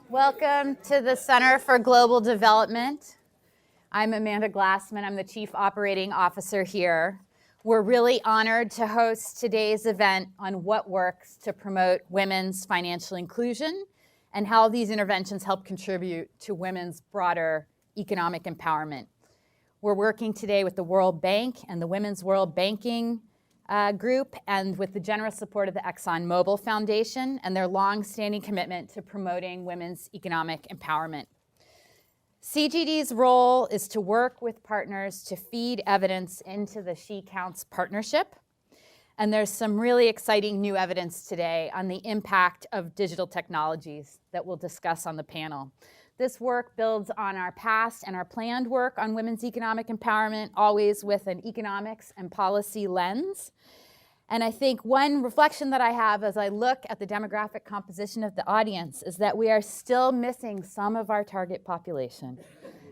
Welcome to the Center for Global Development. I'm Amanda Glassman. I'm the Chief Operating Officer here. We're really honored to host today's event on what works to promote women's financial inclusion and how these interventions help contribute to women's broader economic empowerment. We're working today with the World Bank and the Women's World Banking Group, and with the generous support of the ExxonMobil Foundation and their long-standing commitment to promoting women's economic empowerment. CGD's role is to work with partners to feed evidence into the She Counts partnership. And there's some really exciting new evidence today on the impact of digital technologies that we'll discuss on the panel. This work builds on our past and our planned work on women's economic empowerment, always with an economics and policy lens. And I think one reflection that I have as I look at the demographic composition of the audience is that we are still missing some of our target population.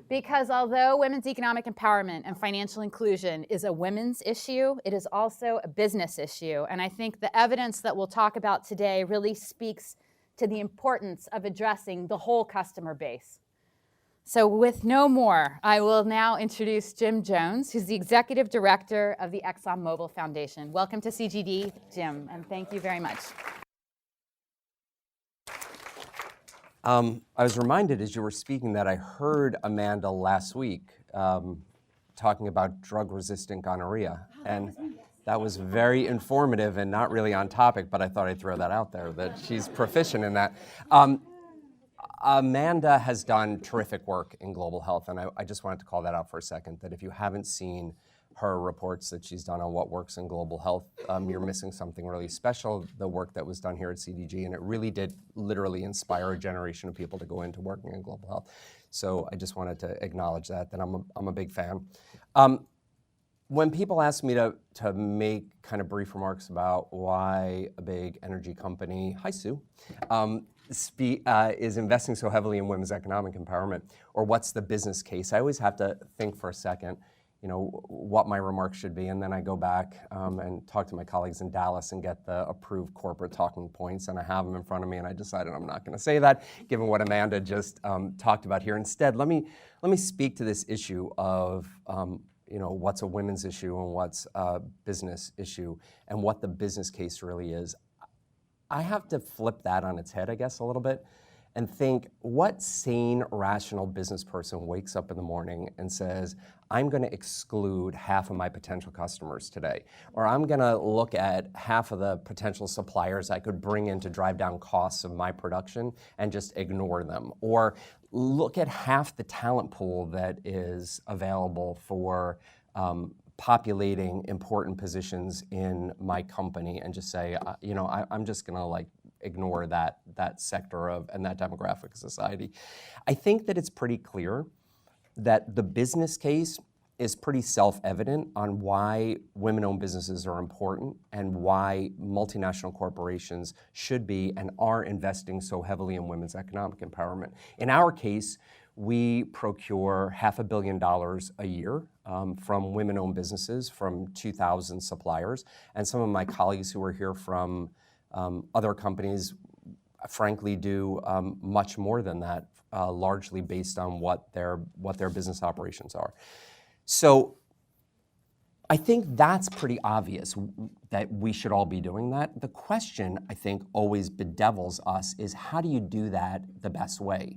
Because although women's economic empowerment and financial inclusion is a women's issue, it is also a business issue. And I think the evidence that we'll talk about today really speaks to the importance of addressing the whole customer base. So with no more, I will now introduce Jim Jones, who's the Executive Director of the ExxonMobil Foundation. Welcome to CGD, Jim, and thank you very much. I was reminded as you were speaking that I heard Amanda last week talking about drug-resistant gonorrhea, and that was very informative and not really on topic, but I thought I'd throw that out there, that she's proficient in that. Amanda has done terrific work in global health, and I just wanted to call that out for a second, that if you haven't seen her reports that she's done on what works in global health, you're missing something really special, the work that was done here at CDG, and it really did literally inspire a generation of people to go into working in global health. So I just wanted to acknowledge that I'm a big fan. When people ask me to make kind of brief remarks about why a big energy company, hi Sue, is investing so heavily in women's economic empowerment, or what's the business case, I always have to think for a second, you know, what my remarks should be, and then I go back and talk to my colleagues in Dallas and get the approved corporate talking points, and I have them in front of me, and I decided I'm not going to say that, given what Amanda just talked about here. Instead, let me speak to this issue of you know, what's a women's issue and what's a business issue, and what the business case really is. I have to flip that on its head, I guess, a little bit, and think, what sane, rational business person wakes up in the morning and says, I'm going to exclude half of my potential customers today, or I'm going to look at half of the potential suppliers I could bring in to drive down costs of my production and just ignore them, or look at half the talent pool that is available for populating important positions in my company and just say, you know, I'm just going to like ignore that sector of and that demographic of society. I think that it's pretty clear that the business case is pretty self-evident on why women-owned businesses are important and why multinational corporations should be and are investing so heavily in women's economic empowerment. In our case, we procure $500 million a year from women-owned businesses, from 2,000 suppliers, and some of my colleagues who are here from other companies, frankly, do much more than that, largely based on what their business operations are. So I think that's pretty obvious that we should all be doing that. The question, I think, always bedevils us is, how do you do that the best way?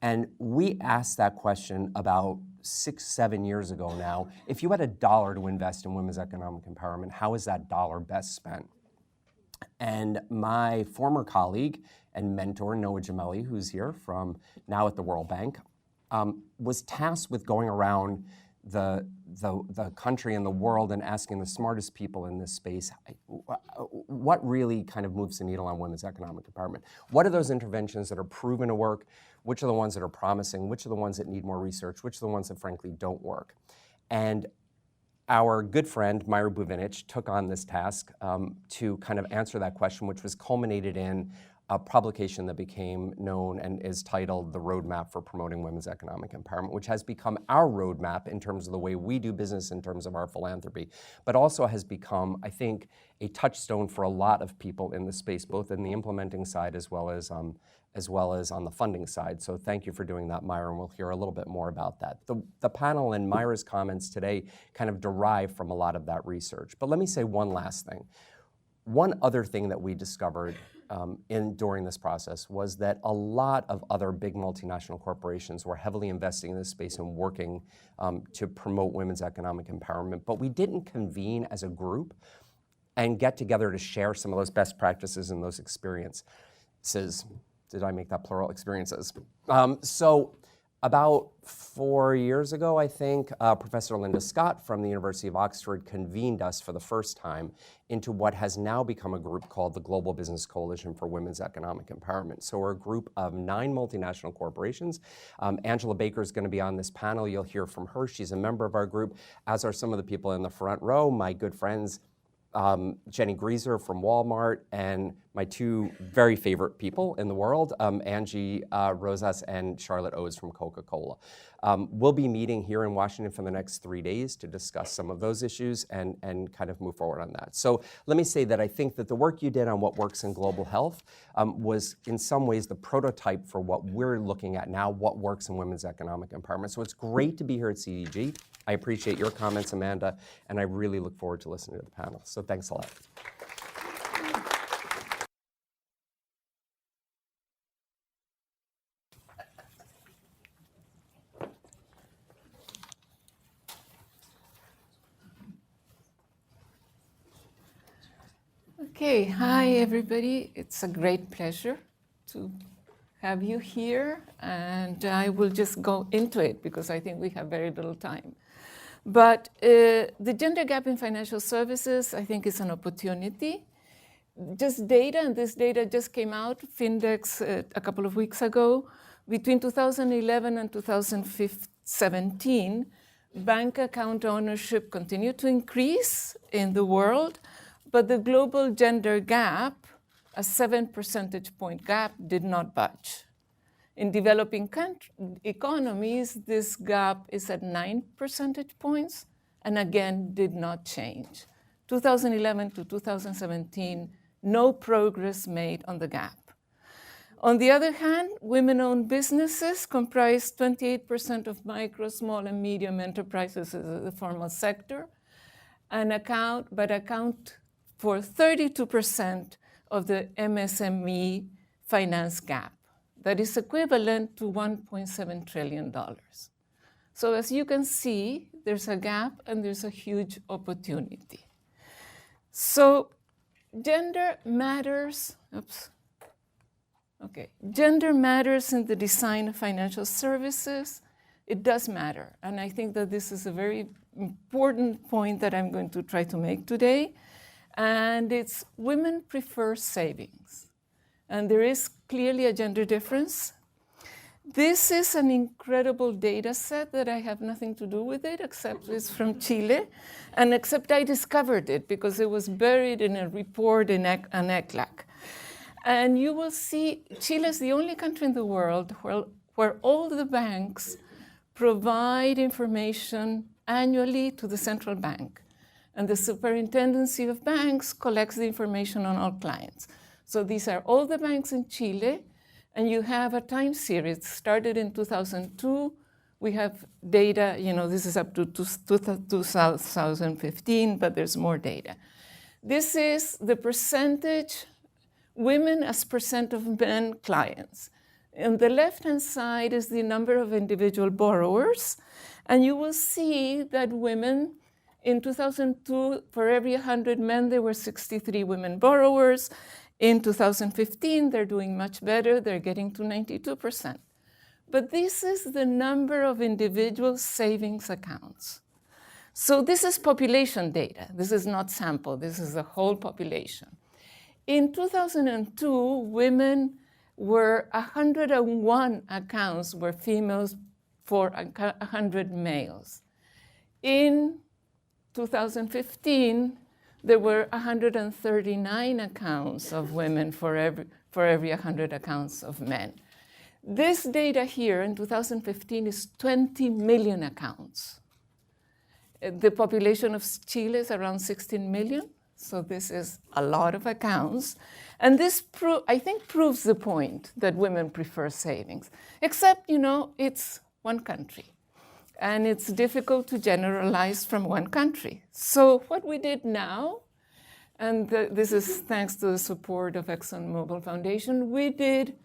And we asked that question about 6-7 years ago now. If you had $1 to invest in women's economic empowerment, how is that dollar best spent? And my former colleague and mentor, Noah Gemelli, who's here from now at the World Bank, was tasked with going around the country and the world and asking the smartest people in this space, what really kind of moves the needle on women's economic empowerment? What are those interventions that are proven to work? Which are the ones that are promising? Which are the ones that need more research? Which are the ones that frankly don't work? And our good friend, Myra Buvinich, took on this task to kind of answer that question, which was culminated in a publication that became known and is titled The Roadmap for Promoting Women's Economic Empowerment, which has become our roadmap in terms of the way we do business, in terms of our philanthropy, but also has become, I think, a touchstone for a lot of people in the space, both in the implementing side as well as as well as on the funding side. So thank you for doing that, Myra, and we'll hear a little bit more about that. The panel and Myra's comments today kind of derive from a lot of that research. But let me say one last thing. One other thing that we discovered during this process was that a lot of other big multinational corporations were heavily investing in this space and working to promote women's economic empowerment. But we didn't convene as a group and get together to share some of those best practices and those experiences. Did I make that plural? Experiences. So about 4 years ago, I think, Professor Linda Scott from the University of Oxford convened us for the first time into what has now become a group called the Global Business Coalition for Women's Economic Empowerment. So we're a group of 9 multinational corporations. Angela Baker is going to be on this panel. You'll hear from her. She's a member of our group, as are some of the people in the front row, my good friends, Jenny Grieser from Walmart, and my 2 very favorite people in the world, Angie Rosas and Charlotte Oates from Coca-Cola. We'll be meeting here in Washington for the next 3 days to discuss some of those issues and kind of move forward on that. So let me say that I think that the work you did on what works in global health was in some ways the prototype for what we're looking at now, what works in women's economic empowerment. So it's great to be here at CDG. I appreciate your comments, Amanda, and I really look forward to listening to the panel. So thanks a lot. Okay, hi everybody. It's a great pleasure to have you here, and I will just go into it because I think we have very little time. But the gender gap in financial services, I think, is an opportunity. Just data, and this data just came out, Findex, a couple of weeks ago. Between 2011 and 2017, bank account ownership continued to increase in the world, but the global gender gap, a 7 percentage point gap, did not budge. In developing economies, this gap is at 9 percentage points, and again, did not change. 2011 to 2017, no progress made on the gap. On the other hand, women-owned businesses comprise 28% of micro, small, and medium enterprises in the formal sector, and account for 32% of the MSME finance gap. That is equivalent to $1.7 trillion. So as you can see, there's a gap and there's a huge opportunity. So gender matters, Gender matters in the design of financial services. It does matter, and I think that this is a very important point that I'm going to try to make today. And it's women prefer savings. And there is clearly a gender difference. This is an incredible data set that I have nothing to do with it, except it's from Chile, and except I discovered it because it was buried in a report in an ECLAC. And you will see Chile is the only country in the world where all the banks provide information annually to the central bank. And the Superintendency of Banks collects the information on all clients. So these are all the banks in Chile, and you have a time series. Started in 2002. We have data, this is up to 2015, but there's more data. This is the percentage, women as percent of men clients. On the left-hand side is the number of individual borrowers, and you will see that women, in 2002, for every 100 men, there were 63 women borrowers. In 2015, they're doing much better. They're getting to 92%. But this is the number of individual savings accounts. So this is population data. This is not sample. This is the whole population. In 2002, women were 101 accounts were females for 100 males. In 2015, there were 139 accounts of women for every 100 accounts of men. This data here in 2015 is 20 million accounts. The population of Chile is around 16 million, So this is a lot of accounts. And this, I think, proves the point that women prefer savings. Except, it's one country. And it's difficult to generalize from one country. So what we did now, and this is thanks to the support of ExxonMobil Foundation, we did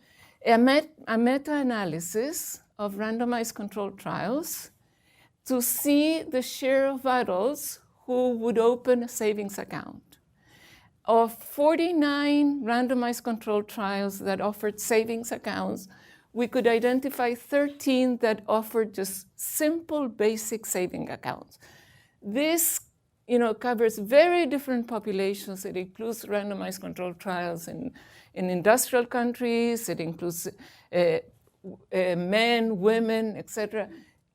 a meta-analysis of randomized controlled trials to see the share of adults who would open a savings account. Of 49 randomized controlled trials that offered savings accounts, we could identify 13 that offered just simple, basic saving accounts. This covers very different populations. It includes randomized controlled trials in industrial countries. It includes men, women, etc.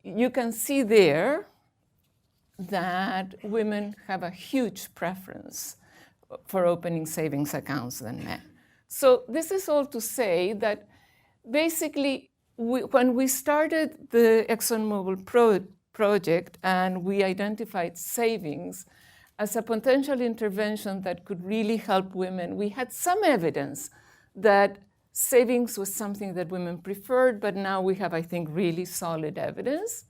You can see there that women have a huge preference for opening savings accounts than men. So this is all to say that basically, when we started the ExxonMobil project and we identified savings as a potential intervention that could really help women, we had some evidence that savings was something that women preferred, but now we have, I think, really solid evidence.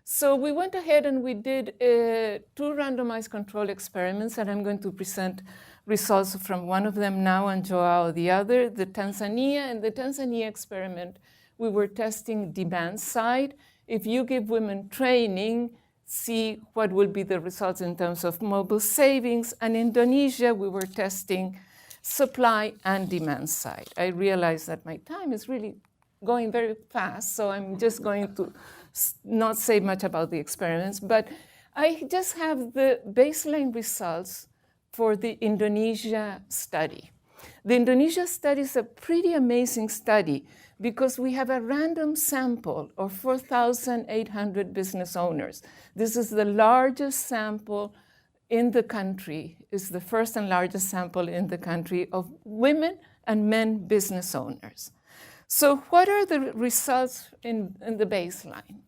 So we went ahead and we did 2 randomized control experiments, and I'm going to present results from one of them now and Joao the other. The Tanzania experiment, we were testing demand side. If you give women training, see what will be the results in terms of mobile savings. And in Indonesia, we were testing supply and demand side. I realize that my time is really going very fast, so I'm just going to not say much about the experiments, but I just have the baseline results for the Indonesia study. The Indonesia study is a pretty amazing study because we have a random sample of 4,800 business owners. This is the largest sample in the country. It's the first and largest sample in the country of women and men business owners. So what are the results in the baseline?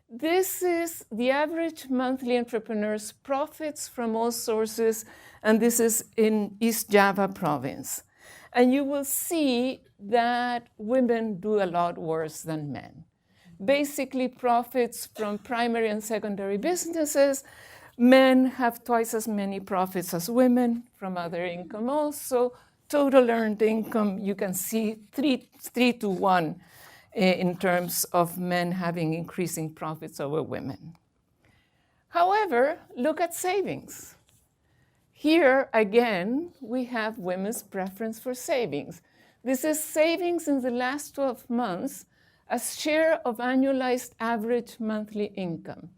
This is the average monthly entrepreneur's profits from all sources, and this is in East Java province. And you will see that women do a lot worse than men. Basically, profits from primary and secondary businesses, men have twice as many profits as women from other income also. Total earned income, you can see 3 to 1 in terms of men having increasing profits over women. However, look at savings. Here, again, we have women's preference for savings. This is savings in the last 12 months as share of annualized average monthly income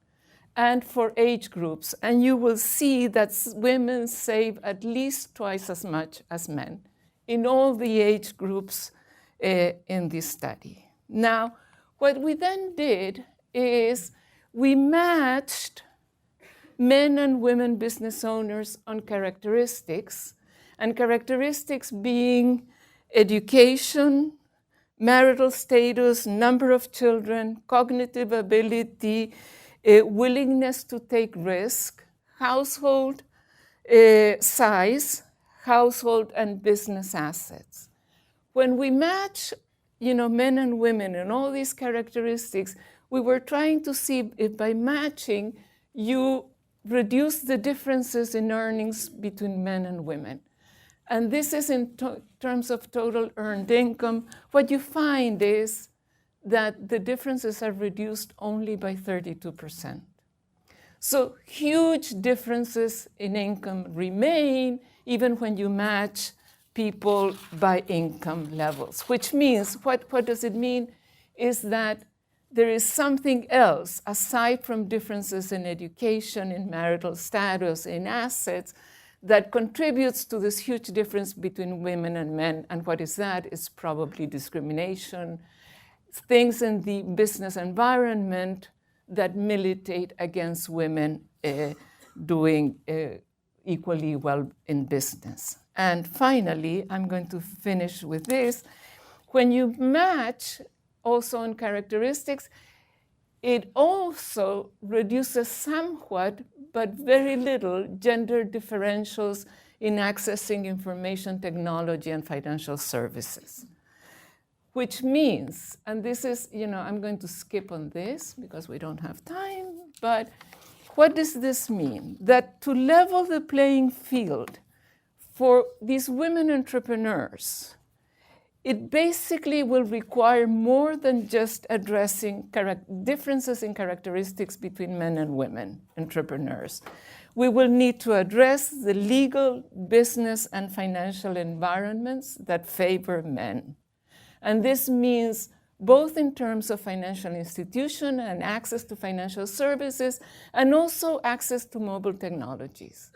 and for age groups. And you will see that women save at least twice as much as men in all the age groups in this study. Now, what we then did is we matched men and women business owners on characteristics, and characteristics being education, marital status, number of children, cognitive ability, willingness to take risk, household size, household and business assets. When we match men and women and all these characteristics, we were trying to see if by matching you reduce the differences in earnings between men and women. And this is in terms of total earned income. What you find is that the differences are reduced only by 32%. So huge differences in income remain even when you match people by income levels, which means, what does it mean? Is that there is something else aside from differences in education, in marital status, in assets, that contributes to this huge difference between women and men. And what is that? It's probably discrimination, things in the business environment that militate against women doing equally well in business. And finally, I'm going to finish with this. When you match also on characteristics, it also reduces somewhat, but very little, gender differentials in accessing information technology and financial services. Which means, and this is, I'm going to skip on this because we don't have time, but what does this mean? That to level the playing field for these women entrepreneurs, it basically will require more than just addressing differences in characteristics between men and women entrepreneurs. We will need to address the legal, business, and financial environments that favor men. And this means both in terms of financial institution and access to financial services, and also access to mobile technologies.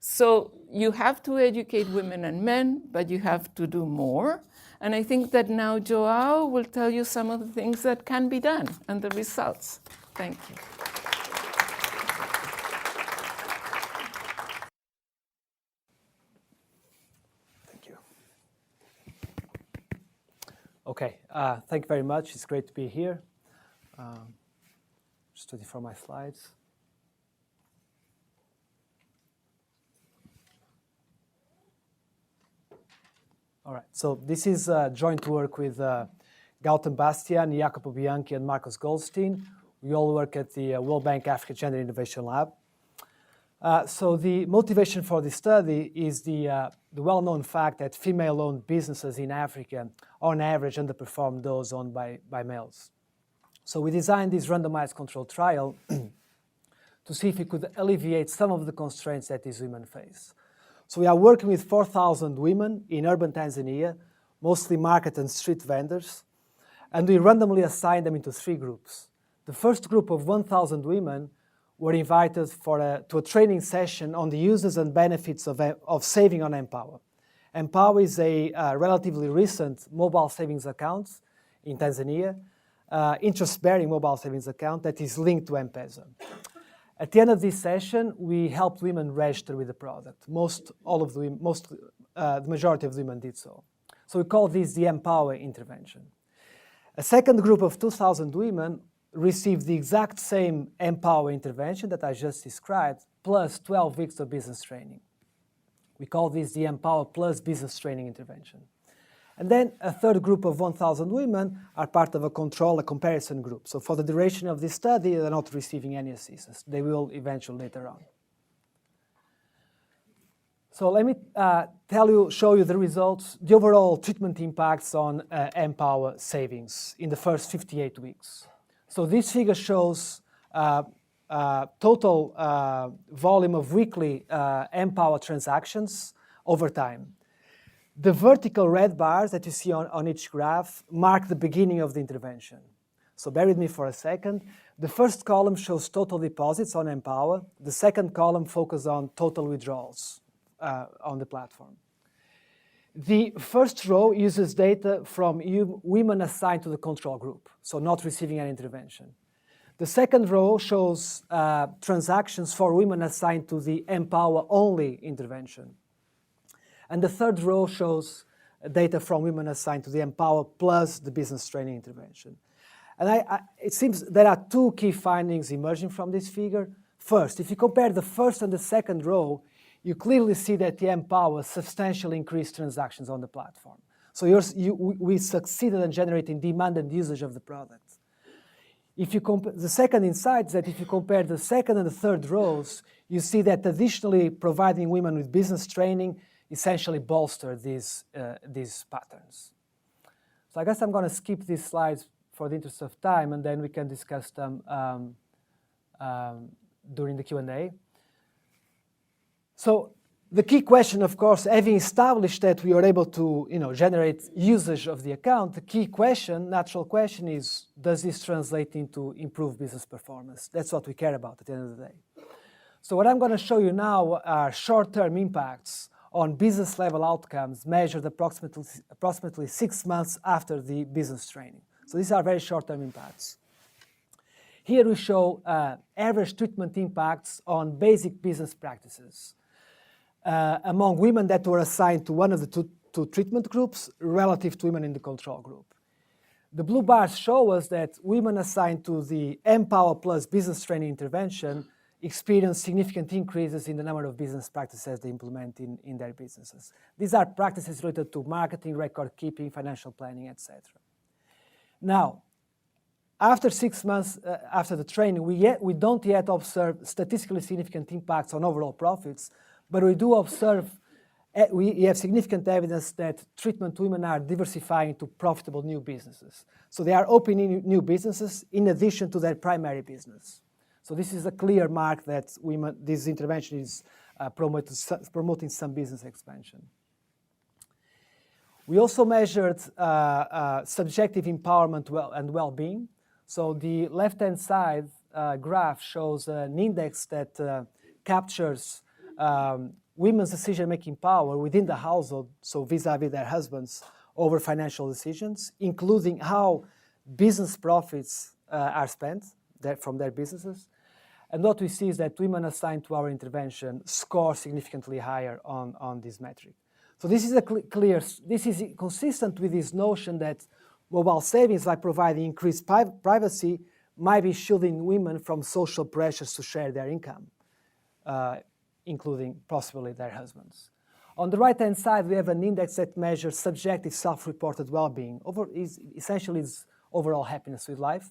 So you have to educate women and men, but you have to do more. And I think that now Joao will tell you some of the things that can be done and the results. Thank you. Thank you. Okay, thank you very much. It's great to be here. Just waiting for my slides. All right, so this is joint work with Gautam Bastian, Jacopo Bianchi, and Marcos Goldstein. We all work at the World Bank Africa Gender Innovation Lab. So the motivation for this study is the well-known fact that female-owned businesses in Africa, on average, underperform those owned by males. So we designed this randomized controlled trial to see if we could alleviate some of the constraints that these women face. So we are working with 4,000 women in urban Tanzania, mostly market and street vendors, and we randomly assigned them into 3 groups. The first group of 1,000 women were invited to a training session on the uses and benefits of saving on Empower. Empower is a relatively recent mobile savings account in Tanzania, interest-bearing mobile savings account that is linked to M-Pesa. At the end of this session, we helped women register with the product. The majority of the women did so. So we call this the Empower intervention. A second group of 2,000 women received the exact same Empower intervention that I just described, plus 12 weeks of business training. We call this the Empower Plus Business Training intervention. And then a third group of 1,000 women are part of a comparison group. So for the duration of this study, they're not receiving any assistance. They will eventually later on. So let me show you the results, the overall treatment impacts on Empower savings in the first 58 weeks. So this figure shows total volume of weekly Empower transactions over time. The vertical red bars that you see on each graph mark the beginning of the intervention. So bear with me for a second. The first column shows total deposits on Empower. The second column focuses on total withdrawals on the platform. The first row uses data from women assigned to the control group, so not receiving any intervention. The second row shows transactions for women assigned to the Empower-only intervention. And the third row shows data from women assigned to the Empower plus the business training intervention. And it seems there are 2 key findings emerging from this figure. First, if you compare the first and the second row, you clearly see that the Empower substantially increased transactions on the platform. So we succeeded in generating demand and usage of the product. If you the second insight is that if you compare the second and the third rows, you see that additionally providing women with business training essentially bolster these patterns. So I guess I'm going to skip these slides for the interest of time, and then we can discuss them during the Q&A. So the key question, of course, having established that we are able to generate usage of the account, the key question, natural question is, does this translate into improved business performance? That's what we care about at the end of the day. So what I'm going to show you now are short-term impacts on business-level outcomes measured approximately 6 months after the business training. So these are very short-term impacts. Here we show average treatment impacts on basic business practices among women that were assigned to one of the two treatment groups relative to women in the control group. The blue bars show us that women assigned to the Empower Plus business training intervention experience significant increases in the number of business practices they implement in their businesses. These are practices related to marketing, record keeping, financial planning, etc. Now, after 6 months after the training, we don't yet observe statistically significant impacts on overall profits, but we do observe, we have significant evidence that treatment women are diversifying to profitable new businesses. So they are opening new businesses in addition to their primary business. So this is a clear mark that this intervention is promoting some business expansion. We also measured subjective empowerment and well-being. So the left-hand side graph shows an index that captures women's decision-making power within the household, so vis-a-vis their husbands, over financial decisions, including how business profits are spent from their businesses. And what we see is that women assigned to our intervention score significantly higher on this metric. So this is this is consistent with this notion that mobile savings, by providing increased privacy, might be shielding women from social pressures to share their income, including possibly their husbands. On the right-hand side, we have an index that measures subjective self-reported well-being, essentially it's overall happiness with life.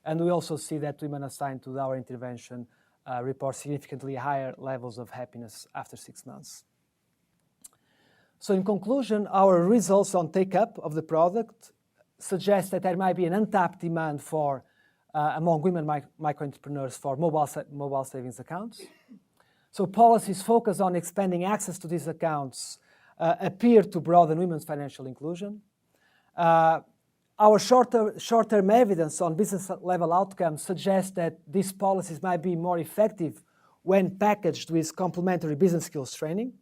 And we also see that women assigned to our intervention report significantly higher levels of happiness after 6 months. So in conclusion, our results on take-up of the product suggest that there might be an untapped demand for, among women micro-entrepreneurs for mobile savings accounts. So policies focused on expanding access to these accounts appear to broaden women's financial inclusion. Our short-term evidence on business-level outcomes suggests that these policies might be more effective when packaged with complementary business skills training.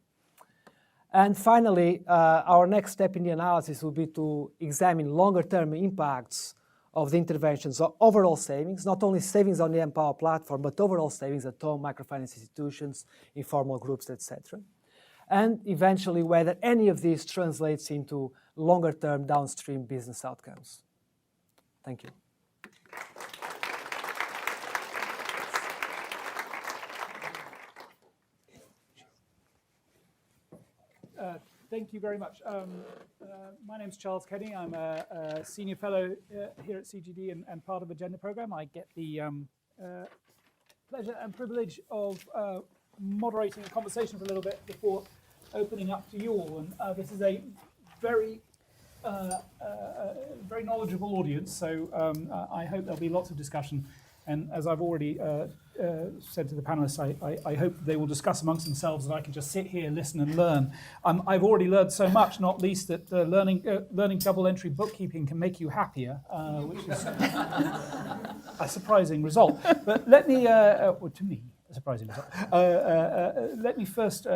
And finally, our next step in the analysis will be to examine longer-term impacts of the interventions of overall savings, not only savings on the Empower platform, but overall savings at home, microfinance institutions, informal groups, etc. And eventually whether any of these translates into longer-term downstream business outcomes. Thank you. Thank you very much. My name is Charles Kenny. I'm a senior fellow here at CGD and part of the gender program. I get the pleasure and privilege of moderating a conversation for a little bit before opening up to you all. And this is a very knowledgeable audience, so I hope there'll be lots of discussion. And as I've already said to the panelists, I hope they will discuss amongst themselves and I can just sit here, listen and learn. I've already learned so much, not least that learning double-entry bookkeeping can make you happier, which is a surprising result. But let me, well, to me, a surprising result. Let me first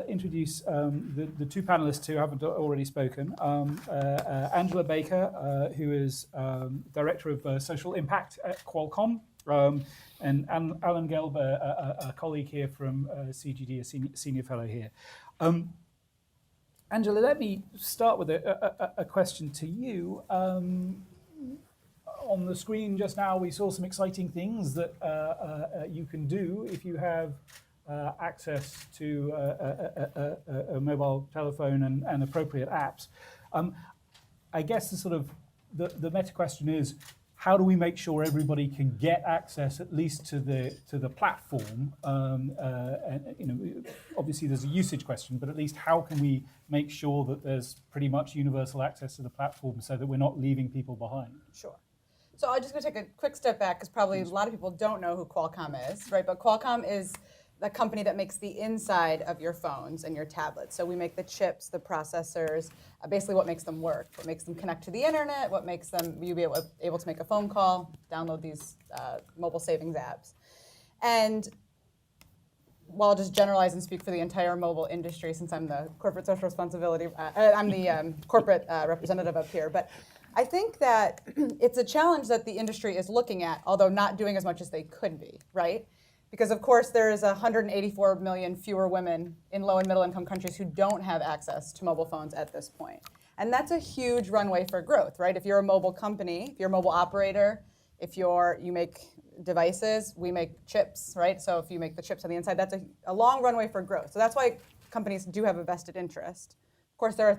introduce the two panelists who haven't already spoken. Angela Baker, who is Director of Social Impact at Qualcomm, and Alan Gelb, a colleague here from CGD, a senior fellow here. Angela, let me start with a question to you. On the screen just now, we saw some exciting things that you can do if you have access to a mobile telephone and appropriate apps. I guess the meta question is, how do we make sure everybody can get access at least to the platform? And obviously there's a usage question, but at least how can we make sure that there's pretty much universal access to the platform so that we're not leaving people behind? Sure. So I'm just going to take a quick step back because probably a lot of people don't know who Qualcomm is, right? But Qualcomm is the company that makes the inside of your phones and your tablets. So we make the chips, the processors, basically what makes them work, what makes them connect to the internet, what makes them you be able to make a phone call, download these mobile savings apps. And well, I'll just generalize and speak for the entire mobile industry since I'm the corporate social responsibility, I'm the corporate representative up here. But I think that it's a challenge that the industry is looking at, although not doing as much as they could be, right? Because of course there is 184 million fewer women in low and middle income countries who don't have access to mobile phones at this point. And that's a huge runway for growth, right? If you're a mobile company, if you're a mobile operator, If you make devices, we make chips, right? So if you make the chips on the inside, that's a long runway for growth. So that's why companies do have a vested interest. Of course, there are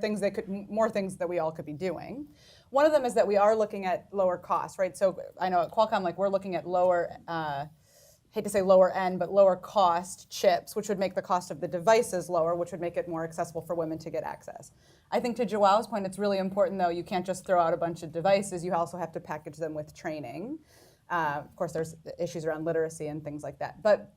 more things that we all could be doing. One of them is that we are looking at lower costs, right? So I know at Qualcomm, like we're looking at lower, hate to say lower end, but lower cost chips, which would make the cost of the devices lower, which would make it more accessible for women to get access. I think to Joao's point, it's really important though, you can't just throw out a bunch of devices, you also have to package them with training. Of course, there's issues around literacy and things like that. But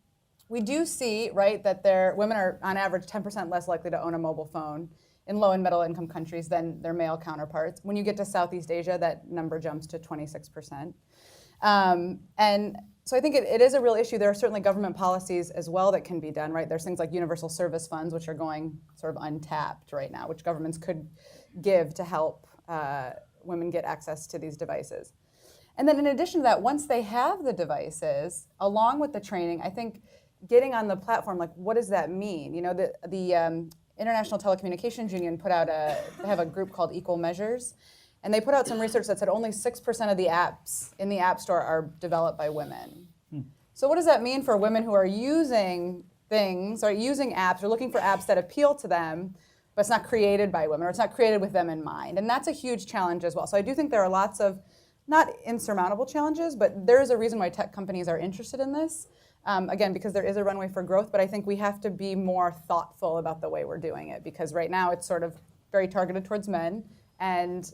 we do see, right, that women are on average 10% less likely to own a mobile phone in low and middle income countries than their male counterparts. When you get to Southeast Asia, that number jumps to 26%. And so I think it is a real issue. There are certainly government policies as well that can be done, right? There's things like universal service funds, which are going sort of untapped right now, which governments could give to help women get access to these devices. And then in addition to that, once they have the devices, along with the training, I think getting on the platform, like what does that mean? You know, the International Telecommunications Union they have a group called Equal Measures, and they put out some research that said only 6% of the apps in the App Store are developed by women. So what does that mean for women who are using things, or using apps, or looking for apps that appeal to them, but it's not created by women, or it's not created with them in mind? And that's a huge challenge as well. So I do think there are lots of, not insurmountable challenges, but there is a reason why tech companies are interested in this. Again, because there is a runway for growth, but I think we have to be more thoughtful about the way we're doing it, because right now it's sort of very targeted towards men, and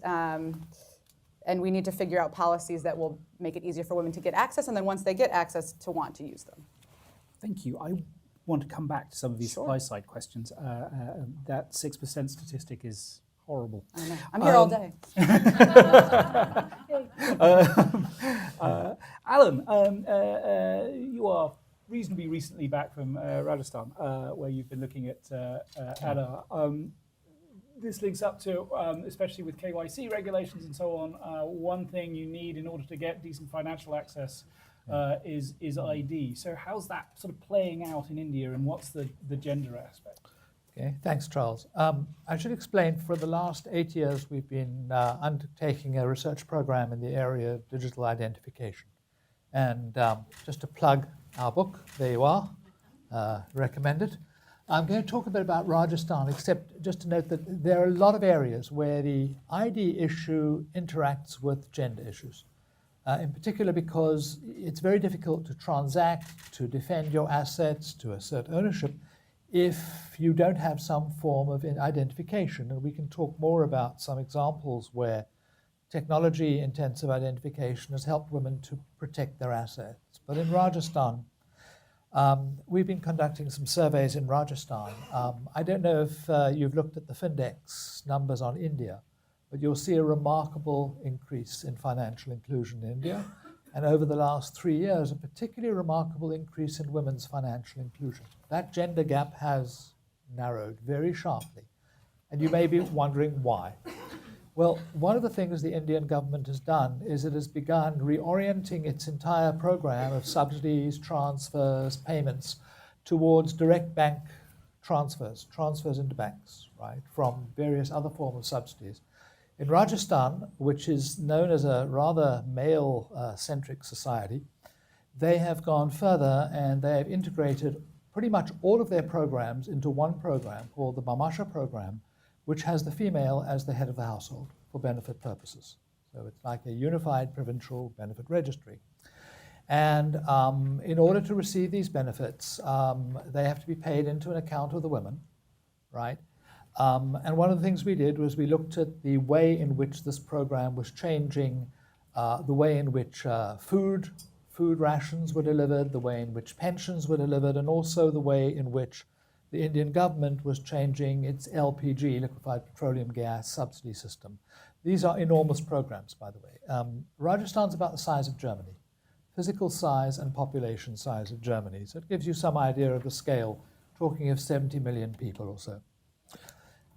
we need to figure out policies that will make it easier for women to get access, and then once they get access, to want to use them. Thank you. I want to come back to some of these supply side questions. That 6% statistic is horrible. I know. I'm here all day. Alan, you are reasonably recently back from Rajasthan, where you've been looking at ADA. This links up to, especially with KYC regulations and so on, one thing you need in order to get decent financial access is ID. So how's that sort of playing out in India, and what's the gender aspect? Okay, thanks, Charles. I should explain, for the last 8 years, we've been undertaking a research program in the area of digital identification. And just to plug our book, there you are, recommend it. I'm going to talk a bit about Rajasthan, except just to note that there are a lot of areas where the ID issue interacts with gender issues. In particular because it's very difficult to transact, to defend your assets, to assert ownership, if you don't have some form of identification. And we can talk more about some examples where technology-intensive identification has helped women to protect their assets. But in Rajasthan, we've been conducting some surveys in Rajasthan. I don't know if you've looked at the Findex numbers on India, but you'll see a remarkable increase in financial inclusion in India. And over the last 3 years, a particularly remarkable increase in women's financial inclusion. That gender gap has narrowed very sharply. And you may be wondering why. Well, one of the things the Indian government has done is it has begun reorienting its entire program of subsidies, transfers, payments towards direct bank transfers into banks, right, from various other forms of subsidies. In Rajasthan, which is known as a rather male-centric society, they have gone further and they have integrated pretty much all of their programs into one program called the Mamasha program, which has the female as the head of the household for benefit purposes. So it's like a unified provincial benefit registry. And in order to receive these benefits, they have to be paid into an account of the women, right? And one of the things we did was we looked at the way in which this program was changing, the way in which food rations were delivered, the way in which pensions were delivered, and also the way in which the Indian government was changing its LPG, liquefied petroleum gas, subsidy system. These are enormous programs, by the way. Rajasthan's about the size of Germany, physical size and population size of Germany. So it gives you some idea of the scale, talking of 70 million people or so.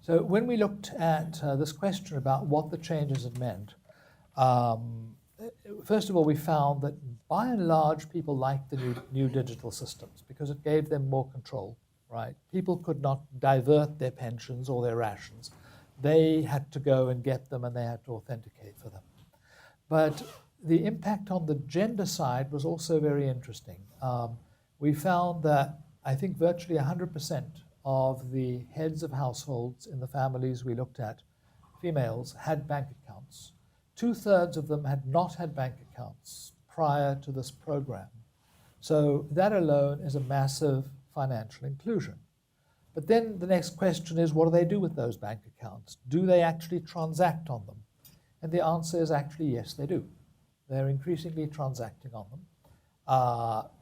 So when we looked at this question about what the changes had meant, first of all, we found that by and large, people liked the new digital systems because it gave them more control, right? People could not divert their pensions or their rations. They had to go and get them and they had to authenticate for them. But the impact on the gender side was also very interesting. We found that I think virtually 100% of the heads of households in the families we looked at, females, had bank accounts. 2/3 of them had not had bank accounts prior to this program. So that alone is a massive financial inclusion. But then the next question is, what do they do with those bank accounts? Do they actually transact on them? And the answer is actually yes, they do. They're increasingly transacting on them.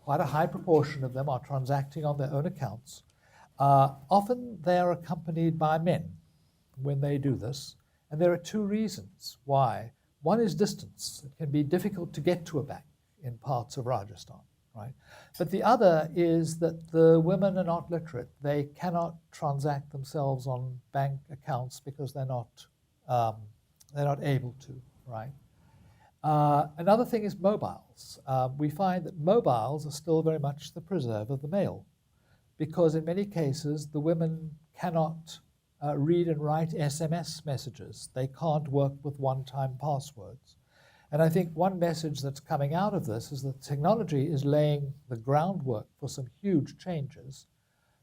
Quite a high proportion of them are transacting on their own accounts. Often they are accompanied by men when they do this. And there are two reasons why. One is distance. It can be difficult to get to a bank in parts of Rajasthan, right? But the other is that the women are not literate. They cannot transact themselves on bank accounts because they're not able to, right? Another thing is mobiles. We find that mobiles are still very much the preserve of the male, because in many cases the women cannot read and write SMS messages. They can't work with one-time passwords. And I think one message that's coming out of this is that technology is laying the groundwork for some huge changes,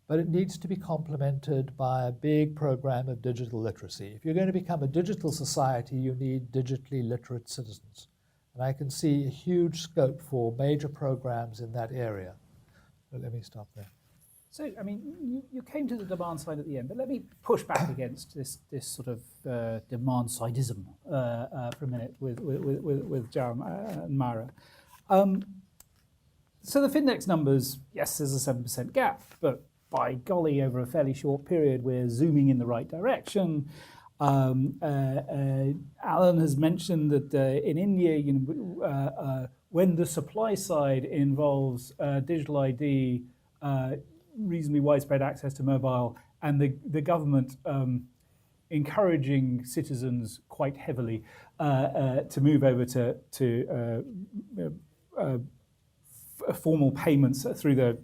but it needs to be complemented by a big program of digital literacy. If you're going to become a digital society, you need digitally literate citizens. And I can see a huge scope for major programs in that area. But let me stop there. So, I mean, you came to the demand side at the end, but let me push back against this sort of demand sideism for a minute with Jaram and Myra. So the Findex numbers, yes, there's a 7% gap, but by golly, over a fairly short period, we're zooming in the right direction. Alan has mentioned that in India, when the supply side involves digital ID, reasonably widespread access to mobile, and the government encouraging citizens quite heavily to move over to formal payments through the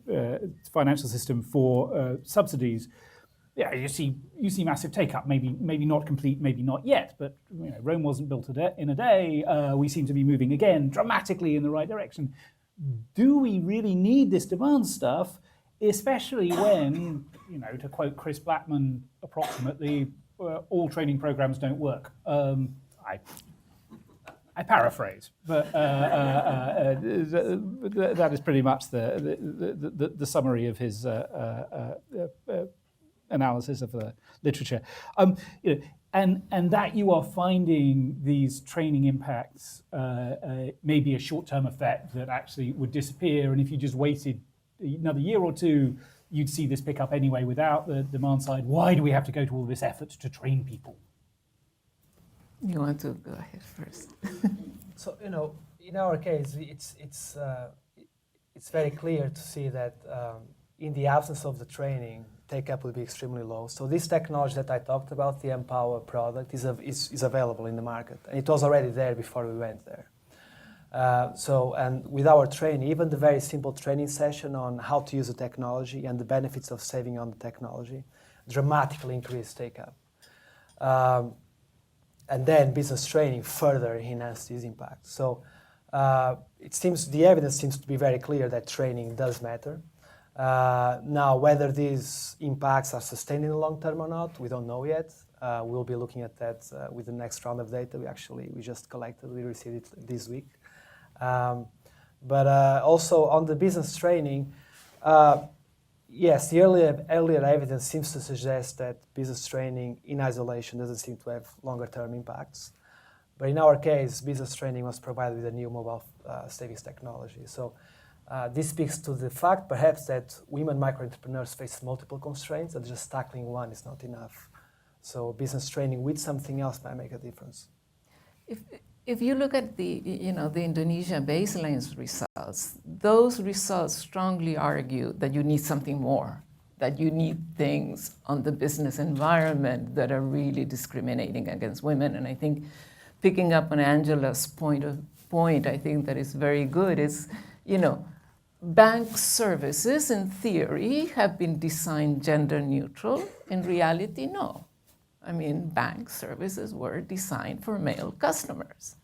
financial system for subsidies. Yeah, you see massive take-up. Maybe not complete, maybe not yet. But Rome wasn't built in a day. We seem to be moving again dramatically in the right direction. Do we really need this demand stuff? Especially when, to quote Chris Blackman approximately, all training programs don't work. I paraphrase, but that is pretty much the summary of his analysis of the literature. And that you are finding these training impacts maybe a short-term effect that actually would disappear, and if you just waited another year or two, you'd see this pick up anyway without the demand side. Why do we have to go to all this effort to train people? You want to go ahead first? So in our case, it's very clear to see that in the absence of the training, take-up will be extremely low. So this technology that I talked about, the Empower product, is available in the market, and it was already there before we went there. And with our training, even the very simple training session on how to use the technology and the benefits of saving on the technology dramatically increased take-up. And then business training further enhanced these impacts. So the evidence seems to be very clear that training does matter. Now, whether these impacts are sustained in the long term or not, we don't know yet. We'll be looking at that with the next round of data. We just collected, we received it this week. But also on the business training, yes, the earlier evidence seems to suggest that business training in isolation doesn't seem to have longer term impacts. But in our case, business training was provided with a new mobile savings technology. So this speaks to the fact, perhaps, that women micro-entrepreneurs face multiple constraints, and just tackling one is not enough. So business training with something else might make a difference. If you look at the Indonesia baseline results, those results strongly argue that you need something more, that you need things on the business environment that are really discriminating against women. And I think picking up on Angela's point, I think that is very good is, bank services in theory have been designed gender neutral. In reality, no. I mean, bank services were designed for male customers.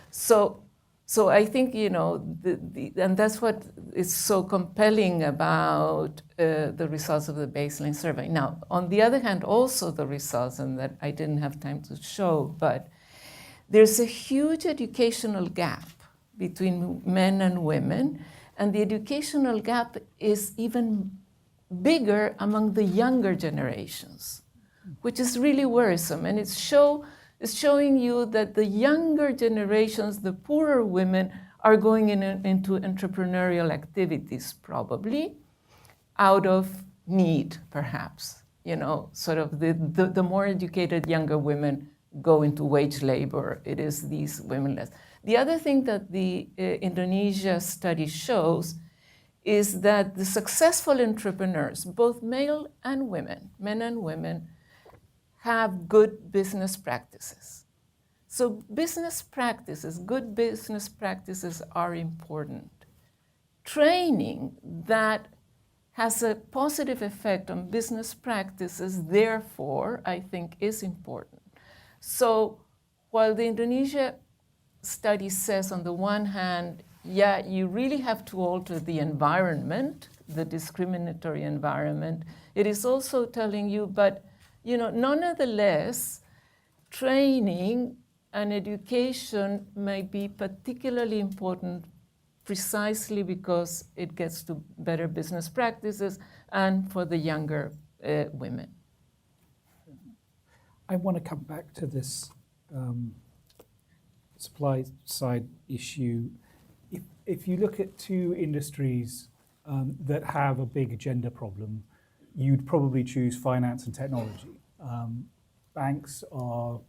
So So I think, and that's what is so compelling about the results of the baseline survey. Now, on the other hand, also the results, and that I didn't have time to show, but there's a huge educational gap between men and women, and the educational gap is even bigger among the younger generations, which is really worrisome. And it's showing you that the younger generations, the poorer women, are going into entrepreneurial activities probably out of need, perhaps. Sort of the more educated younger women go into wage labor. It is these women less. The other thing that the Indonesia study shows is that the successful entrepreneurs, both male and women, men and women, have good business practices. So business practices, good business practices are important. Training that has a positive effect on business practices, therefore, I think is important. So while the Indonesia study says on the one hand, yeah, you really have to alter the environment, the discriminatory environment, it is also telling you, but nonetheless, training and education may be particularly important precisely because it gets to better business practices and for the younger women. I want to come back to this supply side issue. If you look at two industries that have a big gender problem, you'd probably choose finance and technology. Banks are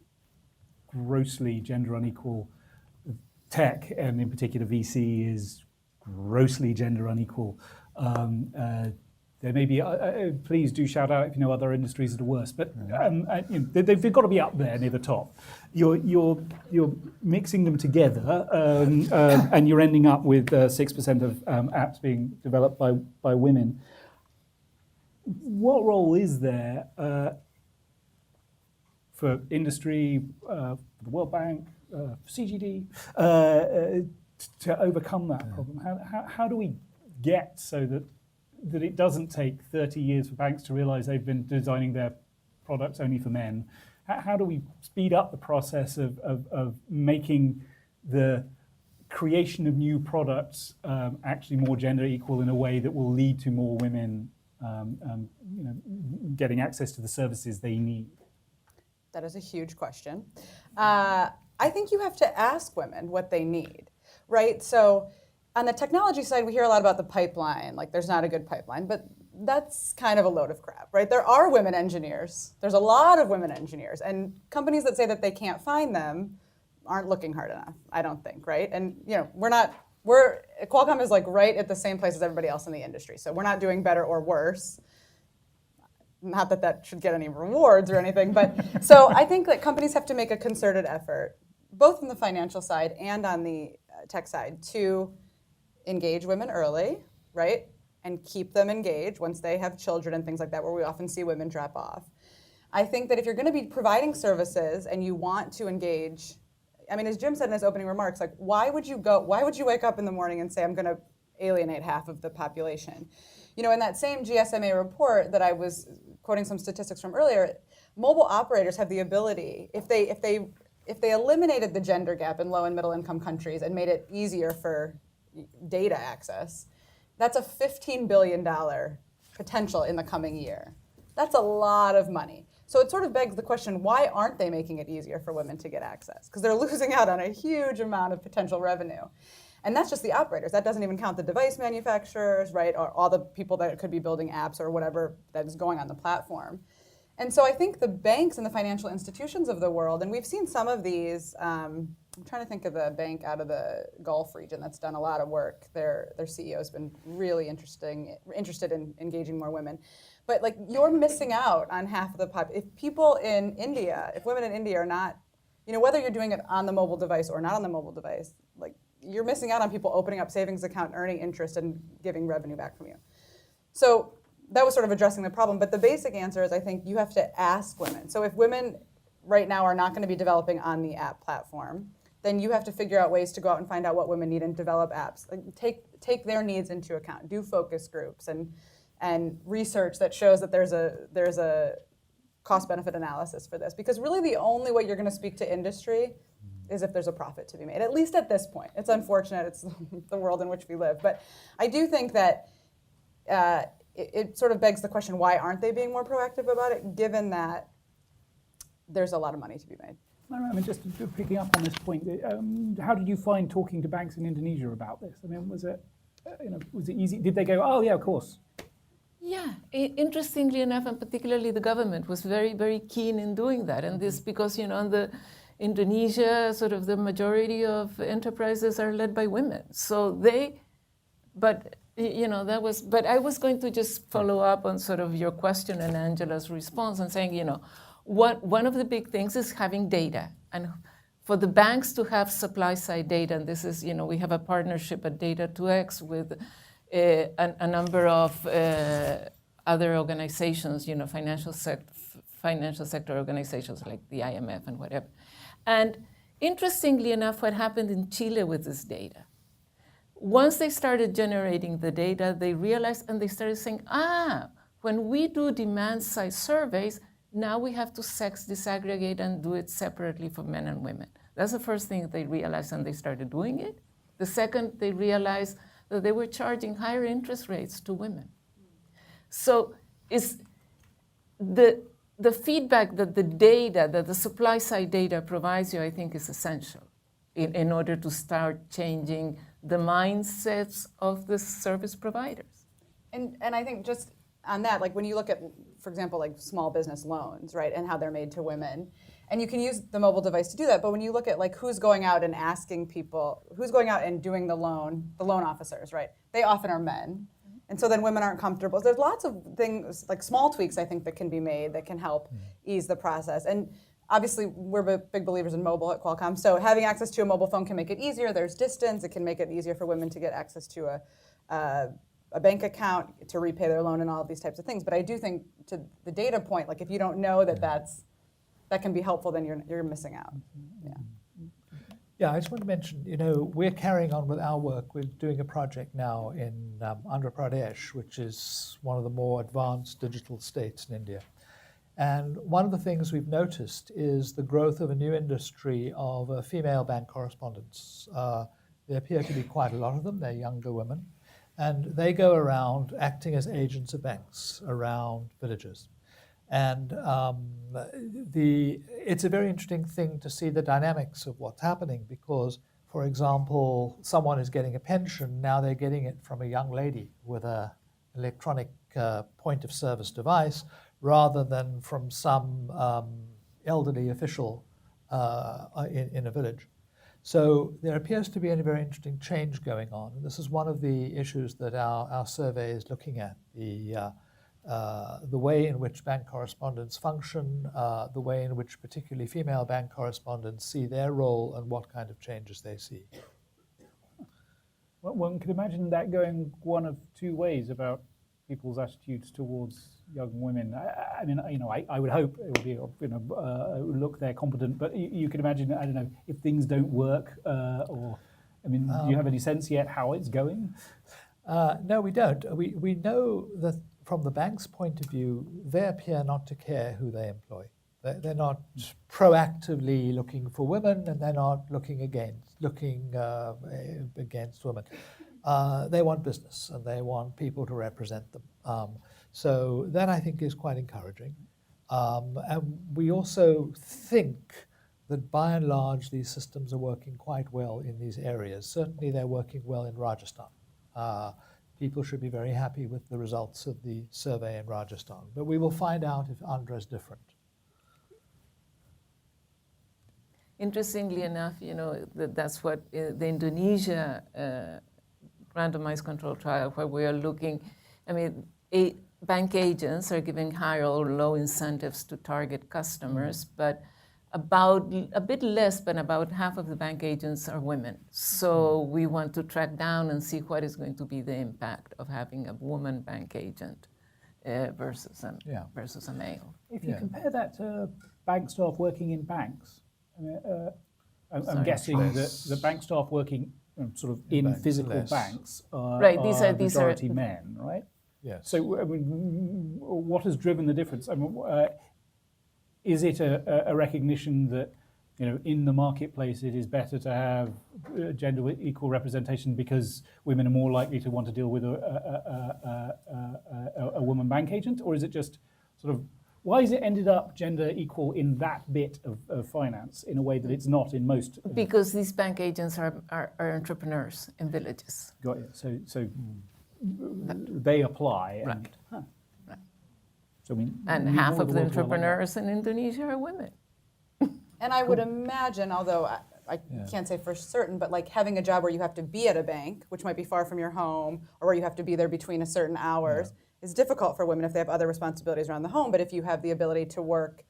grossly gender unequal. Tech, and in particular VC, is grossly gender unequal. There may be, please do shout out if you know other industries that are worse, but they've got to be up there near the top. You're mixing them together, and you're ending up with 6% of apps being developed by women. What role is there for industry, for the World Bank, CGD, to overcome that problem? How do we get so that it doesn't take 30 years for banks to realize they've been designing their products only for men? How do we speed up the process of making the creation of new products actually more gender equal in a way that will lead to more women getting access to the services they need? That is a huge question. I think you have to ask women what they need, right? So on the technology side, we hear a lot about the pipeline, like there's not a good pipeline, but that's kind of a load of crap, right? There are women engineers. There's a lot of women engineers, and companies that say that they can't find them aren't looking hard enough, I don't think, right? And Qualcomm is like right at the same place as everybody else in the industry, so we're not doing better or worse. Not that that should get any rewards or anything, but so I think that companies have to make a concerted effort, both on the financial side and on the tech side, to engage women early, right? And keep them engaged once they have children and things like that, where we often see women drop off. I think that if you're going to be providing services and you want to engage, I mean, as Jim said in his opening remarks, like why would you wake up in the morning and say, I'm going to alienate half of the population? In that same GSMA report that I was quoting some statistics from earlier, mobile operators have the ability, if they eliminated the gender gap in low and middle income countries and made it easier for data access, that's a $15 billion potential in the coming year. That's a lot of money. So it sort of begs the question, why aren't they making it easier for women to get access? Because they're losing out on a huge amount of potential revenue. And that's just the operators. That doesn't even count the device manufacturers, right, or all the people that could be building apps or whatever that is going on the platform. And so I think the banks and the financial institutions of the world, and we've seen some of these, I'm trying to think of the bank out of the Gulf region that's done a lot of work. Their CEO has been really interested in engaging more women. But like you're missing out on half of the population. If women in India are not, whether you're doing it on the mobile device or not on the mobile device, like you're missing out on people opening up savings account, earning interest, and giving revenue back from you. So that was sort of addressing the problem. But the basic answer is I think you have to ask women. So if women right now are not going to be developing on the app platform, then you have to figure out ways to go out and find out what women need and develop apps. Like take their needs into account. Do focus groups and research that shows that there's a cost-benefit analysis for this. Because really the only way you're going to speak to industry is if there's a profit to be made, at least at this point. It's unfortunate, it's the world in which we live. But I do think that it sort of begs the question, why aren't they being more proactive about it, given that there's a lot of money to be made? I mean, just picking up on this point, how did you find talking to banks in Indonesia about this? I mean, was it easy? Did they go, oh yeah, of course? Yeah, interestingly enough, and particularly the government was very, very keen in doing that. And this because, in Indonesia, sort of the majority of enterprises are led by women. So but I was going to just follow up on sort of your question and Angela's response and saying, one of the big things is having data. And for the banks to have supply side data, and this is, we have a partnership at Data2X with a number of other organizations, financial sector organizations like the IMF and whatever. And interestingly enough, what happened in Chile with this data, once they started generating the data, they realized and they started saying, when we do demand side surveys, now we have to sex disaggregate and do it separately for men and women. That's the first thing they realized, and they started doing it. The second, they realized that they were charging higher interest rates to women. So the feedback that the supply side data provides you, I think, is essential in order to start changing the mindsets of the service providers. And I think just on that, like when you look at, for example, like small business loans, right, and how they're made to women, and you can use the mobile device to do that, but when you look at like who's going out and asking people, who's going out and doing the loan officers, right, they often are men. And so then women aren't comfortable. There's lots of things, like small tweaks, I think, that can be made that can help ease the process. And obviously, we're big believers in mobile at Qualcomm. So having access to a mobile phone can make it easier. There's distance. It can make it easier for women to get access to a bank account, to repay their loan, and all of these types of things. But I do think, to the data point, like if you don't know that can be helpful, then you're missing out. Yeah. Yeah, I just want to mention, we're carrying on with our work. We're doing a project now in Andhra Pradesh, which is one of the more advanced digital states in India. And one of the things we've noticed is the growth of a new industry of female bank correspondents. There appear to be quite a lot of them. They're younger women. And they go around acting as agents of banks around villages. And it's a very interesting thing to see the dynamics of what's happening because, for example, someone is getting a pension, now they're getting it from a young lady with an electronic point of service device rather than from some elderly official in a village. So there appears to be a very interesting change going on. And this is one of the issues that our survey is looking at, the way in which bank correspondents function, the way in which particularly female bank correspondents see their role and what kind of changes they see. Well, one could imagine that going one of two ways about people's attitudes towards young women. I mean, I would hope it would be, look, they're competent, but you could imagine, I don't know, if things don't work, do you have any sense yet how it's going? No, we don't. We know that from the bank's point of view, they appear not to care who they employ. They're not proactively looking for women, and they're not looking against women. They want business, and they want people to represent them. So that, I think, is quite encouraging. And we also think that, by and large, these systems are working quite well in these areas. Certainly, they're working well in Rajasthan. People should be very happy with the results of the survey in Rajasthan. But we will find out if Andhra is different. Interestingly enough, that's what the Indonesia randomized control trial, where we are looking, bank agents are giving higher or low incentives to target customers, but about a bit less, but about half of the bank agents are women. So we want to track down and see what is going to be the impact of having a woman bank agent versus a male. If you compare that to bank staff working in banks, I'm guessing that the bank staff working sort of in banks, physical less. banks are, Right, these are majority men, right? Yes. So, I mean, what has driven the difference? I mean, is it a recognition that, you know, in the marketplace it is better to have gender equal representation because women are more likely to want to deal with a woman bank agent, or is it just sort of why has it ended up gender equal in that bit of finance in a way that it's not in most? Because these bank agents are entrepreneurs in villages. Got you. So they apply. Right. And, huh. Right. So And we need half more of the world like that. entrepreneurs in Indonesia are women. And I would imagine, although I can't say for certain, but like having a job where you have to be at a bank, which might be far from your home, or where you have to be there between a certain hours, is difficult for women if they have other responsibilities around the home. But if you have the ability to work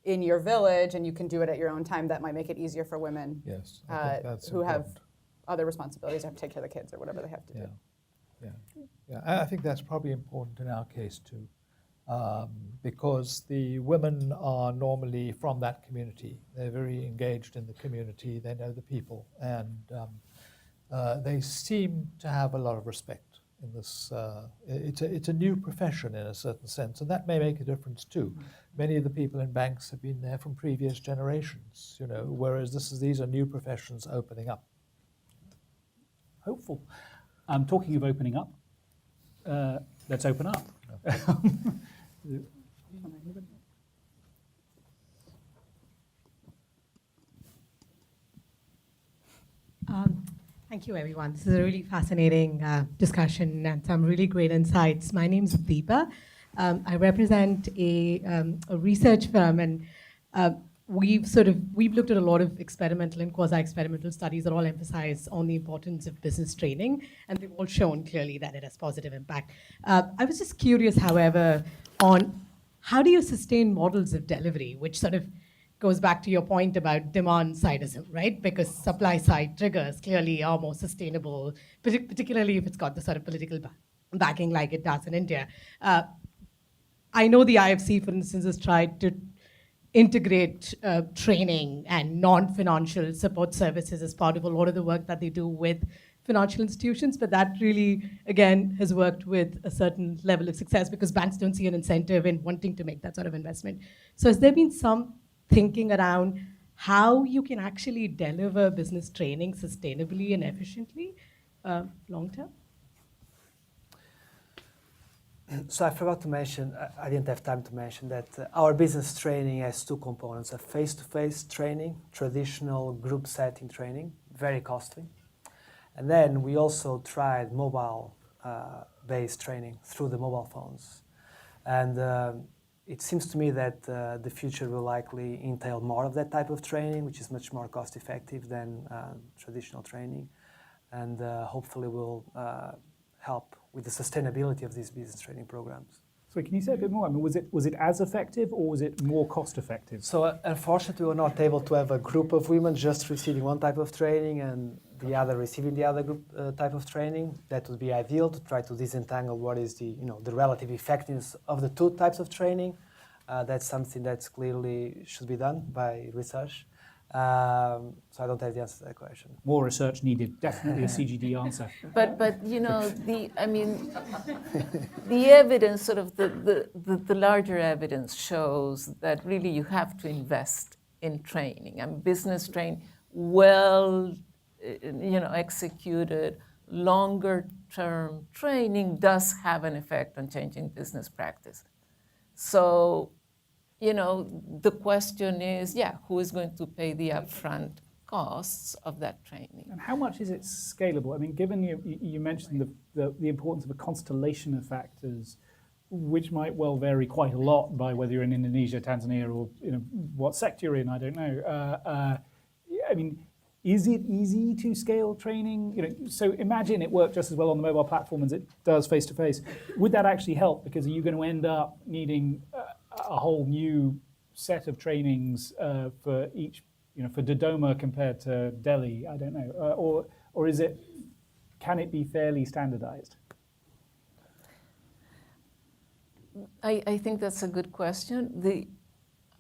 in your village and you can do it at your own time, that might make it easier for women Yes, I think that's who have important. other responsibilities, have to take care of the kids or whatever they have to do. Yeah, I think that's probably important in our case too, because the women are normally from that community. They're very engaged in the community. They know the people, and they seem to have a lot of respect in this. It's a new profession in a certain sense, and that may make a difference too. Many of the people in banks have been there from previous generations, you know, whereas these are new professions opening up. Hopeful. Talking of opening up, let's open up. Thank you, everyone. This is a really fascinating discussion and some really great insights. My name is Deepa. I represent a research firm, and we've looked at a lot of experimental and quasi-experimental studies that all emphasize on the importance of business training, and they've all shown clearly that it has positive impact. I was just curious, however, on how do you sustain models of delivery, which sort of goes back to your point about demand sidism, right? Because supply side triggers clearly are more sustainable, particularly if it's got the sort of political backing like it does in India. I know the IFC, for instance, has tried to integrate training and non-financial support services as part of a lot of the work that they do with financial institutions, but that really, again, has worked with a certain level of success because banks don't see an incentive in wanting to make that sort of investment. So has there been some thinking around how you can actually deliver business training sustainably and efficiently long term? So I forgot to mention, I didn't have time to mention that our business training has two components: a face-to-face training, traditional group setting training, very costly. And then we also tried mobile-based training through the mobile phones. And it seems to me that the future will likely entail more of that type of training, which is much more cost-effective than traditional training, and hopefully will help with the sustainability of these business training programs. So can you say a bit more? I mean, was it as effective or was it more cost effective? So unfortunately, we were not able to have a group of women just receiving one type of training and the other receiving the other group type of training. That would be ideal to try to disentangle what is the relative effectiveness of the two types of training. That's something that's clearly should be done by research. So I don't have the answer to that question. More research needed, definitely a CGD answer. But you know, the evidence, sort of the larger evidence shows that really you have to invest in training. And business training, well, executed, longer term training does have an effect on changing business practice. So, the question is, who is going to pay the upfront costs of that training? And how much is it scalable? I mean, given you mentioned the importance of a constellation of factors, which might well vary quite a lot by whether you're in Indonesia, Tanzania, or what sector you're in, I don't know. I mean, is it easy to scale training? So imagine it worked just as well on the mobile platform as it does face-to-face. Would that actually help? Because are you going to end up needing a whole new set of trainings for each, for Dodoma compared to Delhi? I don't know. Or can it be fairly standardized? I think that's a good question.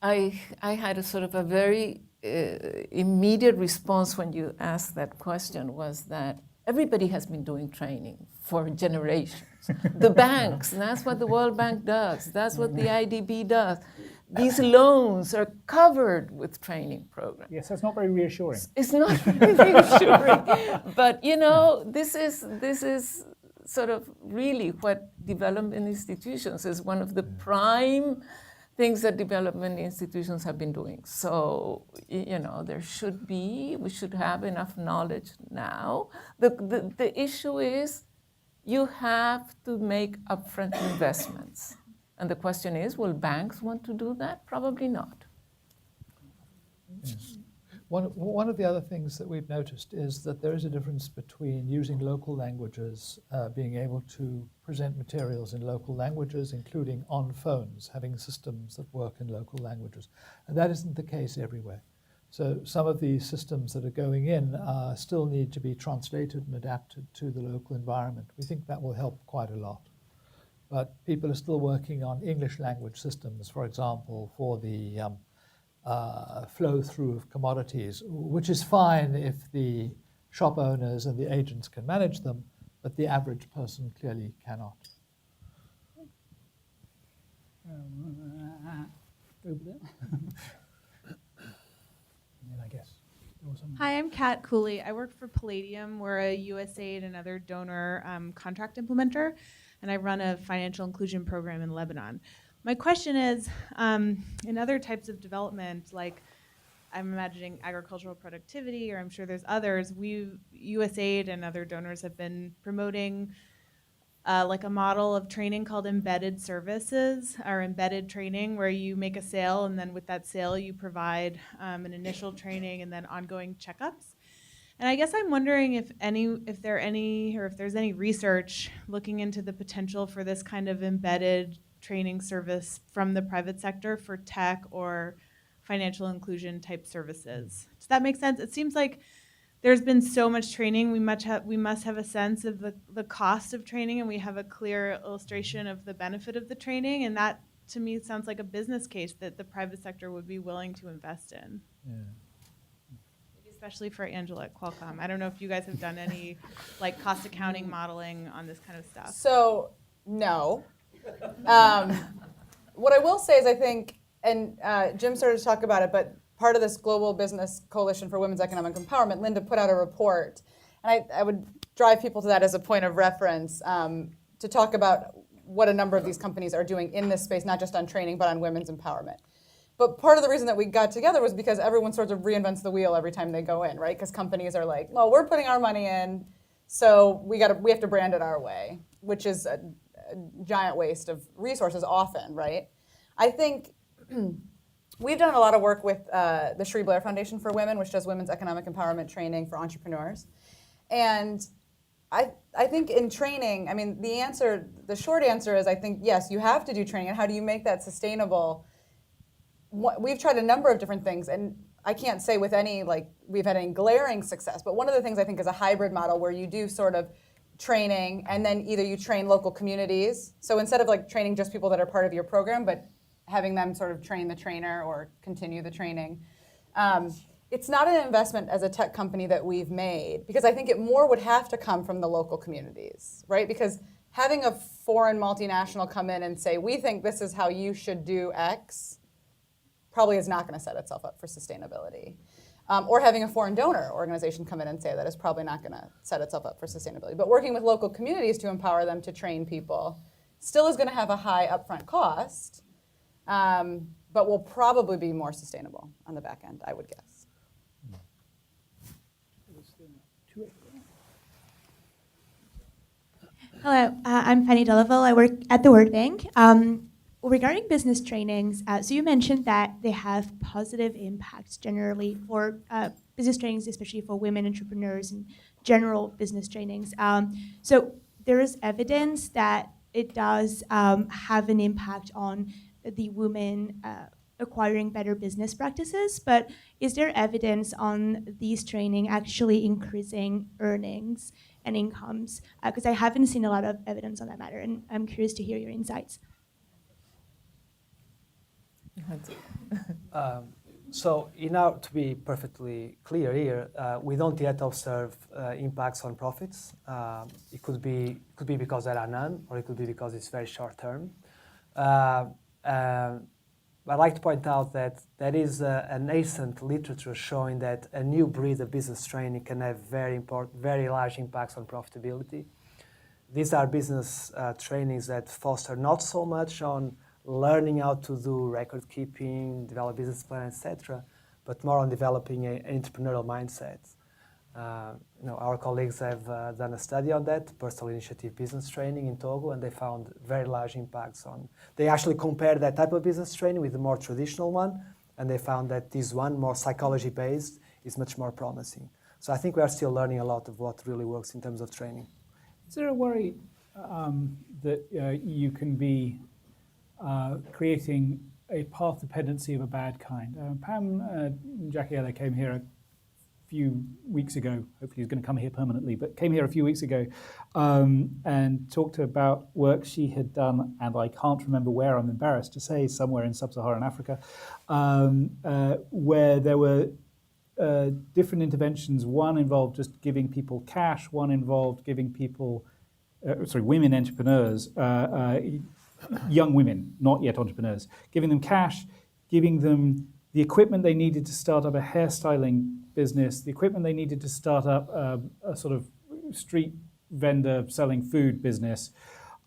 I had a sort of a very immediate response when you asked that question was that everybody has been doing training for generations. The banks, that's what the World Bank does. That's what the IDB does. These loans are covered with training programs. Yes, that's not very reassuring. It's not very reassuring. But you know, this is sort of really what development institutions is one of the prime things that development institutions have been doing. So, you know, we should have enough knowledge now. The issue is you have to make upfront investments. And the question is, will banks want to do that? Probably not. Yes. One of the other things that we've noticed is that there is a difference between using local languages, being able to present materials in local languages, including on phones, having systems that work in local languages. And that isn't the case everywhere. So some of the systems that are going in still need to be translated and adapted to the local environment. We think that will help quite a lot. But people are still working on English language systems, for example, for the flow through of commodities, which is fine if the shop owners and the agents can manage them, but the average person clearly cannot. Over there. And then I guess there was some. Hi, I'm Kat Cooley. I work for Palladium. We're a USAID and other donor contract implementer, and I run a financial inclusion program in Lebanon. My question is, in other types of development, like I'm imagining agricultural productivity, or I'm sure there's others, USAID and other donors have been promoting like a model of training called embedded services, or embedded training, where you make a sale, and then with that sale you provide an initial training and then ongoing checkups. And I guess I'm wondering if there's any research looking into the potential for this kind of embedded training service from the private sector for tech or financial inclusion type services. Does that make sense? It seems like there's been so much training. We must have a sense of the cost of training, and we have a clear illustration of the benefit of the training. And that, to me, sounds like a business case that the private sector would be willing to invest in. Yeah. Especially for Angela at Qualcomm. I don't know if you guys have done any like cost accounting modeling on this kind of stuff. So, no. What I will say is I think, and Jim started to talk about it, but part of this Global Business Coalition for Women's Economic Empowerment, Linda put out a report, and I would drive people to that as a point of reference to talk about what a number of these companies are doing in this space, not just on training, but on women's empowerment. But part of the reason that we got together was because everyone sort of reinvents the wheel every time they go in, right? Because companies are like, well, we're putting our money in, so we have to brand it our way, which is a giant waste of resources often, right? I think we've done a lot of work with the Cherie Blair Foundation for Women, which does women's economic empowerment training for entrepreneurs. And I think in training, I mean, the short answer is I think, yes, you have to do training. And how do you make that sustainable? We've tried a number of different things, and I can't say with we've had any glaring success, but one of the things I think is a hybrid model where you do sort of training, and then either you train local communities. So instead of like training just people that are part of your program, but having them sort of train the trainer or continue the training. It's not an investment as a tech company that we've made, because I think it more would have to come from the local communities, right? Because having a foreign multinational come in and say, we think this is how you should do X, probably is not going to set itself up for sustainability. Or having a foreign donor organization come in and say that is probably not going to set itself up for sustainability. But working with local communities to empower them to train people still is going to have a high upfront cost, but will probably be more sustainable on the back end, I would guess. Hello, I'm Fanny Delaval. I work at the World Bank. Regarding business trainings, so you mentioned that they have positive impacts generally for business trainings, especially for women entrepreneurs and general business trainings. So there is evidence that it does have an impact on the women acquiring better business practices, but is there evidence on these training actually increasing earnings and incomes? Because I haven't seen a lot of evidence on that matter, and I'm curious to hear your insights. So, to be perfectly clear here, we don't yet observe impacts on profits. It could be because there are none, or it could be because it's very short term. I'd like to point out that there is a nascent literature showing that a new breed of business training can have very large impacts on profitability. These are business trainings that foster not so much on learning how to do record keeping, develop business plan, etc., but more on developing an entrepreneurial mindset. Our colleagues have done a study on that, personal initiative business training in Togo, and they found very large impacts on. They actually compared that type of business training with the more traditional one, and they found that this one, more psychology-based, is much more promising. So I think we are still learning a lot of what really works in terms of training. Is there a worry that you can be creating a path dependency of a bad kind? Pam Jacquiello came here a few weeks ago. Hopefully he's going to come here permanently, but came here a few weeks ago and talked about work she had done, and I can't remember where, I'm embarrassed to say, somewhere in sub-Saharan Africa, where there were different interventions. One involved just giving people cash, one involved giving people, women entrepreneurs, young women, not yet entrepreneurs, giving them cash, giving them the equipment they needed to start up a hairstyling business, the equipment they needed to start up a sort of street vendor selling food business.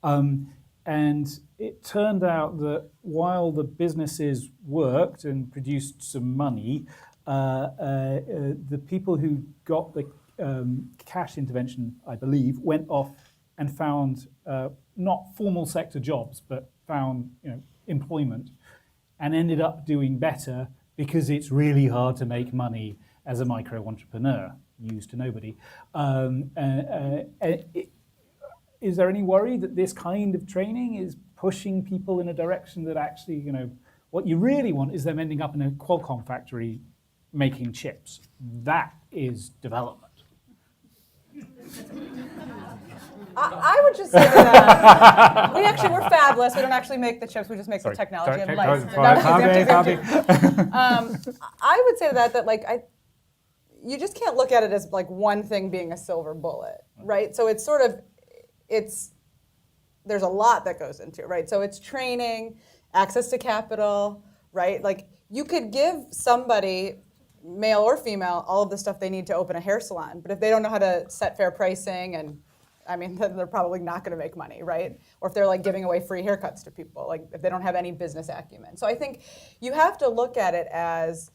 And it turned out that while the businesses worked and produced some money, the people who got the cash intervention, I believe, went off and found not formal sector jobs, but found employment, and ended up doing better because it's really hard to make money as a micro entrepreneur, news to nobody. Is there any worry that this kind of training is pushing people in a direction that actually, what you really want is them ending up in a Qualcomm factory making chips? That is development. I would just say that we're fabless. We don't actually make the chips. We just make the technology and license it. I would say that you just can't look at it as like one thing being a silver bullet, right? So there's a lot that goes into it, right? So it's training, access to capital, right? Like you could give somebody, male or female, all of the stuff they need to open a hair salon, but if they don't know how to set fair pricing, and then they're probably not going to make money, right? Or if they're like giving away free haircuts to people, like if they don't have any business acumen. So I think you have to look at it as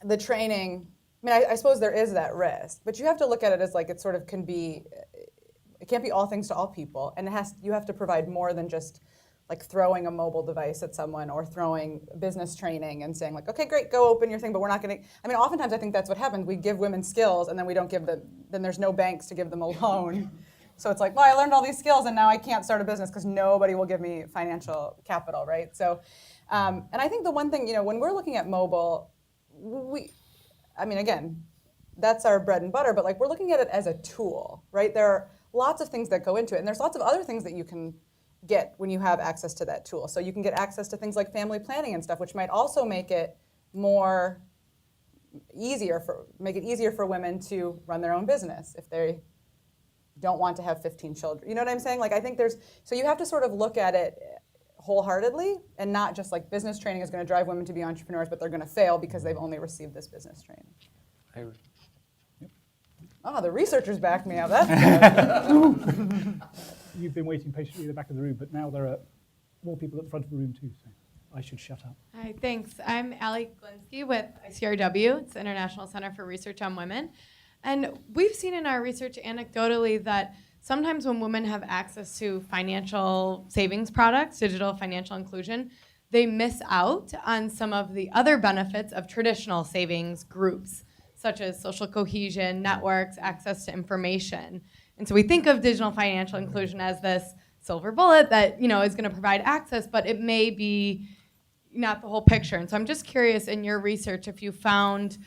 the training. I suppose there is that risk, but you have to look at it as like it sort of it can't be all things to all people, and you have to provide more than just like throwing a mobile device at someone or throwing business training and saying like, okay, great, go open your thing, but we're not going to. Oftentimes I think that's what happens. We give women skills and then we don't give them. Then there's no banks to give them a loan. So it's like, well, I learned all these skills and now I can't start a business because nobody will give me financial capital, right? So, and I think the one thing, when we're looking at mobile, again, that's our bread and butter, but like we're looking at it as a tool, right? There are lots of things that go into it, and there's lots of other things that you can get when you have access to that tool. So you can get access to things like family planning and stuff, which might also make it easier for women to run their own business if they don't want to have 15 children. You know what I'm saying? Like I think so you have to sort of look at it wholeheartedly and not just like business training is going to drive women to be entrepreneurs, but they're going to fail because they've only received this business training. I agree. Oh, the researchers back me up. That's good. You've been waiting patiently at the back of the room, but now there are more people at the front of the room too, so I should shut up. Hi, thanks. I'm Allie Glinsky with ICRW. It's the International Center for Research on Women. And we've seen in our research anecdotally that sometimes when women have access to financial savings products, digital financial inclusion, they miss out on some of the other benefits of traditional savings groups, such as social cohesion, networks, access to information. And so we think of digital financial inclusion as this silver bullet that is going to provide access, but it may be not the whole picture. And so I'm just curious in your research if you found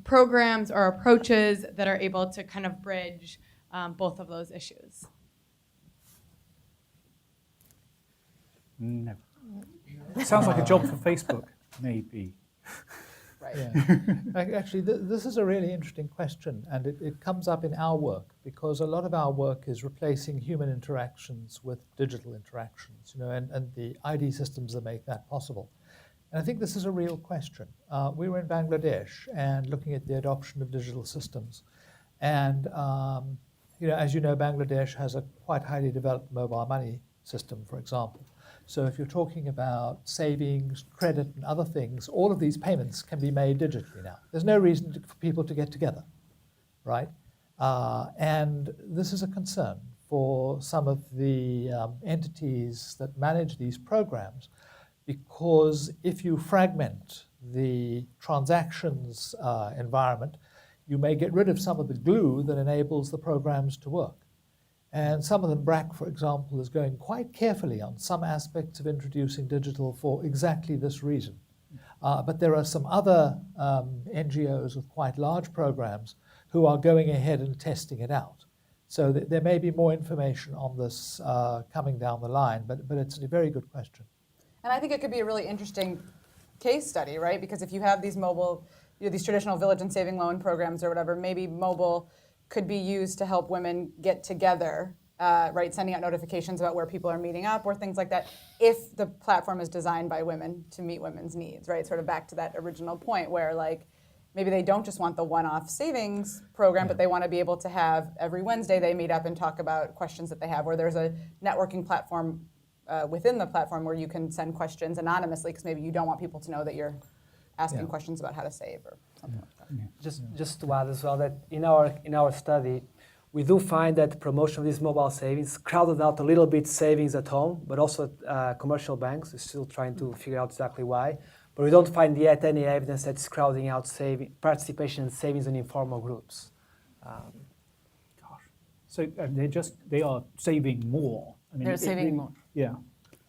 programs or approaches that are able to kind of bridge both of those issues. No. It sounds like a job for Facebook, maybe. Right. Yeah. Actually, this is a really interesting question, and it comes up in our work because a lot of our work is replacing human interactions with digital interactions, and the ID systems that make that possible. And I think this is a real question. We were in Bangladesh and looking at the adoption of digital systems, and as you know, Bangladesh has a quite highly developed mobile money system, for example. So if you're talking about savings, credit, and other things, all of these payments can be made digitally now. There's no reason for people to get together, right? And this is a concern for some of the entities that manage these programs, because if you fragment the transactions environment, you may get rid of some of the glue that enables the programs to work. And some of them, BRAC, for example, is going quite carefully on some aspects of introducing digital for exactly this reason. But there are some other NGOs with quite large programs who are going ahead and testing it out. So there may be more information on this coming down the line, but it's a very good question. And I think it could be a really interesting case study, right? Because if you have these mobile, these traditional village and saving loan programs or whatever, maybe mobile could be used to help women get together, right? Sending out notifications about where people are meeting up or things like that, if the platform is designed by women to meet women's needs, right? Sort of back to that original point where maybe they don't just want the one-off savings program, but they want to be able to have every Wednesday they meet up and talk about questions that they have, or there's a networking platform within the platform where you can send questions anonymously because maybe you don't want people to know that you're asking questions about how to save or something like that. Just to add as well that in our study, we do find that promotion of these mobile savings crowded out a little bit savings at home, but also commercial banks are still trying to figure out exactly why. But we don't find yet any evidence that it's crowding out participation in savings in informal groups. So they are saving more. I mean, They're saving more. Yeah.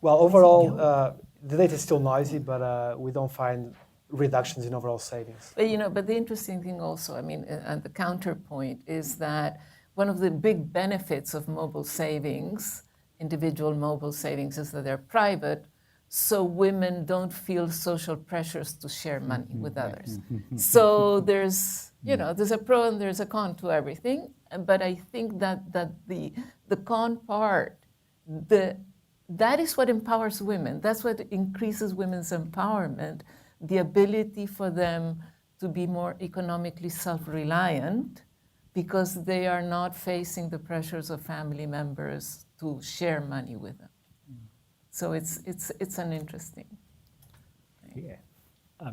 Well, overall, the data is still noisy, but we don't find reductions in overall savings. But the interesting thing also, and the counterpoint is that one of the big benefits of mobile savings, individual mobile savings, is that they're private, so women don't feel social pressures to share money with others. So there's a pro and there's a con to everything. But I think that the con part, that is what empowers women. That's what increases women's empowerment, the ability for them to be more economically self-reliant because they are not facing the pressures of family members to share money with them. So it's an interesting thing. Yeah.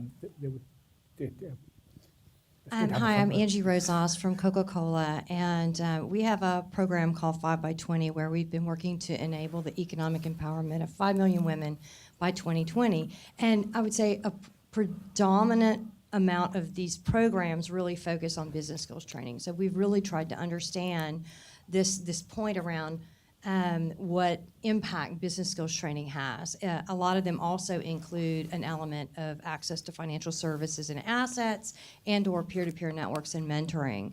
Hi, I'm Angie Rosas from Coca-Cola, and we have a program called 5x20 where we've been working to enable the economic empowerment of 5 million women by 2020. And I would say a predominant amount of these programs really focus on business skills training. So we've really tried to understand this point around what impact business skills training has. A lot of them also include an element of access to financial services and assets and/or peer-to-peer networks and mentoring.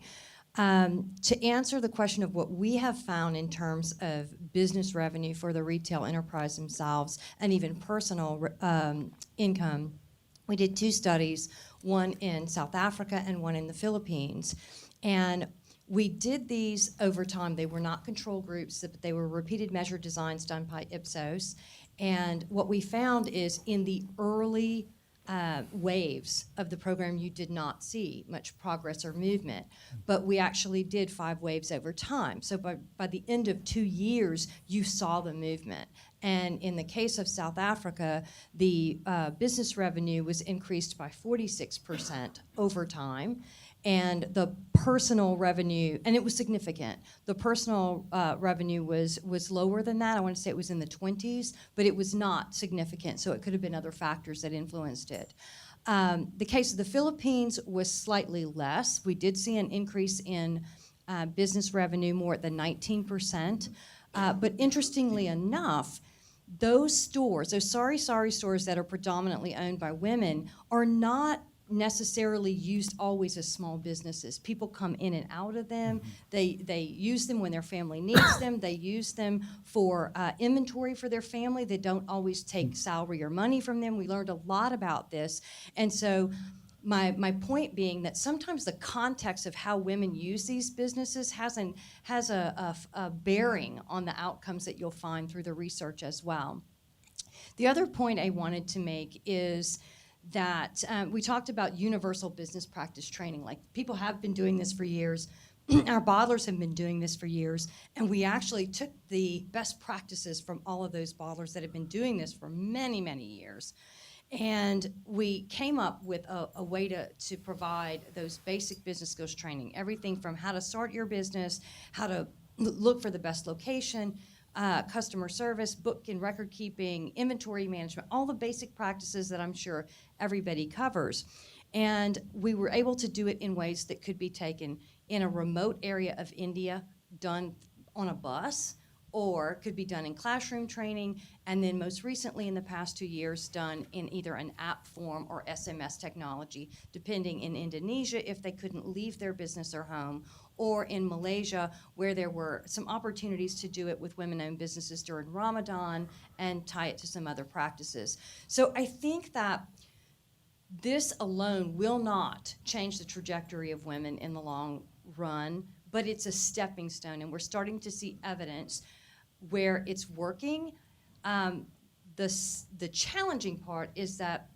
To answer the question of what we have found in terms of business revenue for the retail enterprise themselves and even personal income, we did 2 studies, one in South Africa and one in the Philippines. And we did these over time. They were not control groups, but they were repeated measure designs done by Ipsos. And what we found is in the early waves of the program, you did not see much progress or movement. But we actually did 5 waves over time. So by the end of 2 years, you saw the movement. And in the case of South Africa, the business revenue was increased by 46% over time. And the personal revenue, and it was significant. The personal revenue was lower than that. I want to say it was in the 20s, but it was not significant. So it could have been other factors that influenced it. The case of the Philippines was slightly less. We did see an increase in business revenue, more at the 19%. But interestingly enough, those stores, those sari-sari stores that are predominantly owned by women, are not necessarily used always as small businesses. People come in and out of them. They use them when their family needs them. They use them for inventory for their family. They don't always take salary or money from them. We learned a lot about this. And so my point being that sometimes the context of how women use these businesses has a bearing on the outcomes that you'll find through the research as well. The other point I wanted to make is that we talked about universal business practice training. Like, people have been doing this for years. Our bottlers have been doing this for years, and we actually took the best practices from all of those bottlers that have been doing this for many, many years. And we came up with a way to provide those basic business skills training, everything from how to start your business, how to look for the best location, customer service, book and record keeping, inventory management, all the basic practices that I'm sure everybody covers. And we were able to do it in ways that could be taken in a remote area of India, done on a bus, or could be done in classroom training, and then most recently in the past 2 years done in either an app form or SMS technology, depending in Indonesia if they couldn't leave their business or home, or in Malaysia where there were some opportunities to do it with women-owned businesses during Ramadan and tie it to some other practices. So I think that this alone will not change the trajectory of women in the long run, but it's a stepping stone, and we're starting to see evidence where it's working. The challenging part is that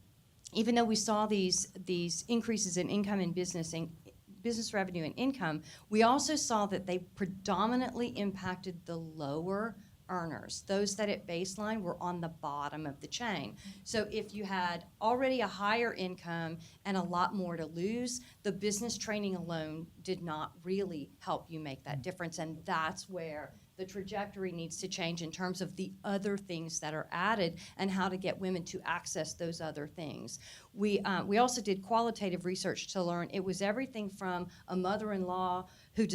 even though we saw these increases in income and business revenue and income, we also saw that they predominantly impacted the lower earners, those that at baseline were on the bottom of the chain. So if you had already a higher income and a lot more to lose, the business training alone did not really help you make that difference, and that's where the trajectory needs to change in terms of the other things that are added and how to get women to access those other things. We also did qualitative research to learn. It was everything from a mother-in-law who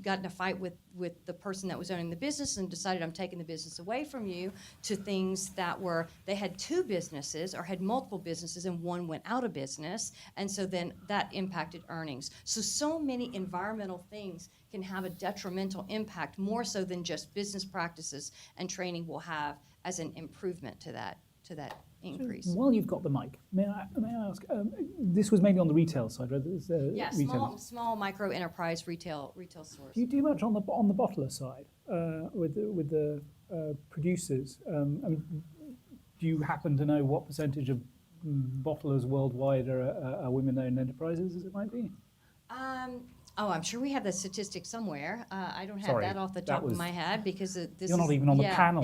got in a fight with the person that was owning the business and decided, I'm taking the business away from you, to things that were, they had 2 businesses or had multiple businesses and one went out of business, and so then that impacted earnings. So many environmental things can have a detrimental impact, more so than just business practices and training will have as an improvement to that increase. So while you've got the mic, may I ask, this was mainly on the retail side, right? Yeah, small micro enterprise retail stores. Do you do much on the bottler side with the producers? I mean, do you happen to know what percentage of bottlers worldwide are women-owned enterprises, as it might be? I'm sure we have the statistics somewhere. I don't have that off the top of my head because this You're not even on the panel.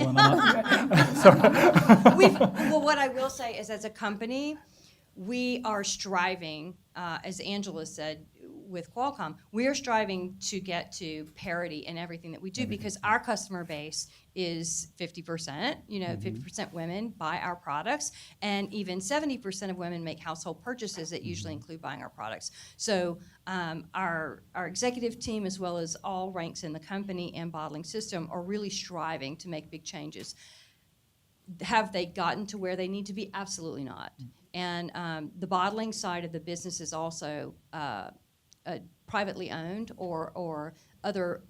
Well, what I will say is, as a company, we are striving, as Angela said, with Qualcomm, we are striving to get to parity in everything that we do, because our customer base is 50%, 50% women buy our products, and even 70% of women make household purchases that usually include buying our products. So our executive team, as well as all ranks in the company and bottling system, are really striving to make big changes. Have they gotten to where they need to be? Absolutely not. And the bottling side of the business is also privately owned, or other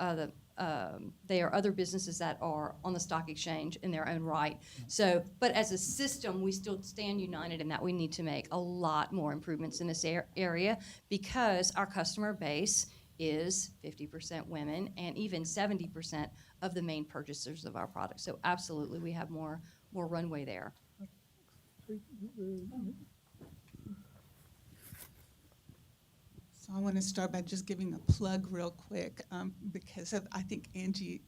they are other businesses that are on the stock exchange in their own right. So, but as a system, we still stand united in that we need to make a lot more improvements in this area, because our customer base is 50% women and even 70% of the main purchasers of our products. So absolutely, we have more runway there. So I want to start by just giving a plug real quick, because I think Angie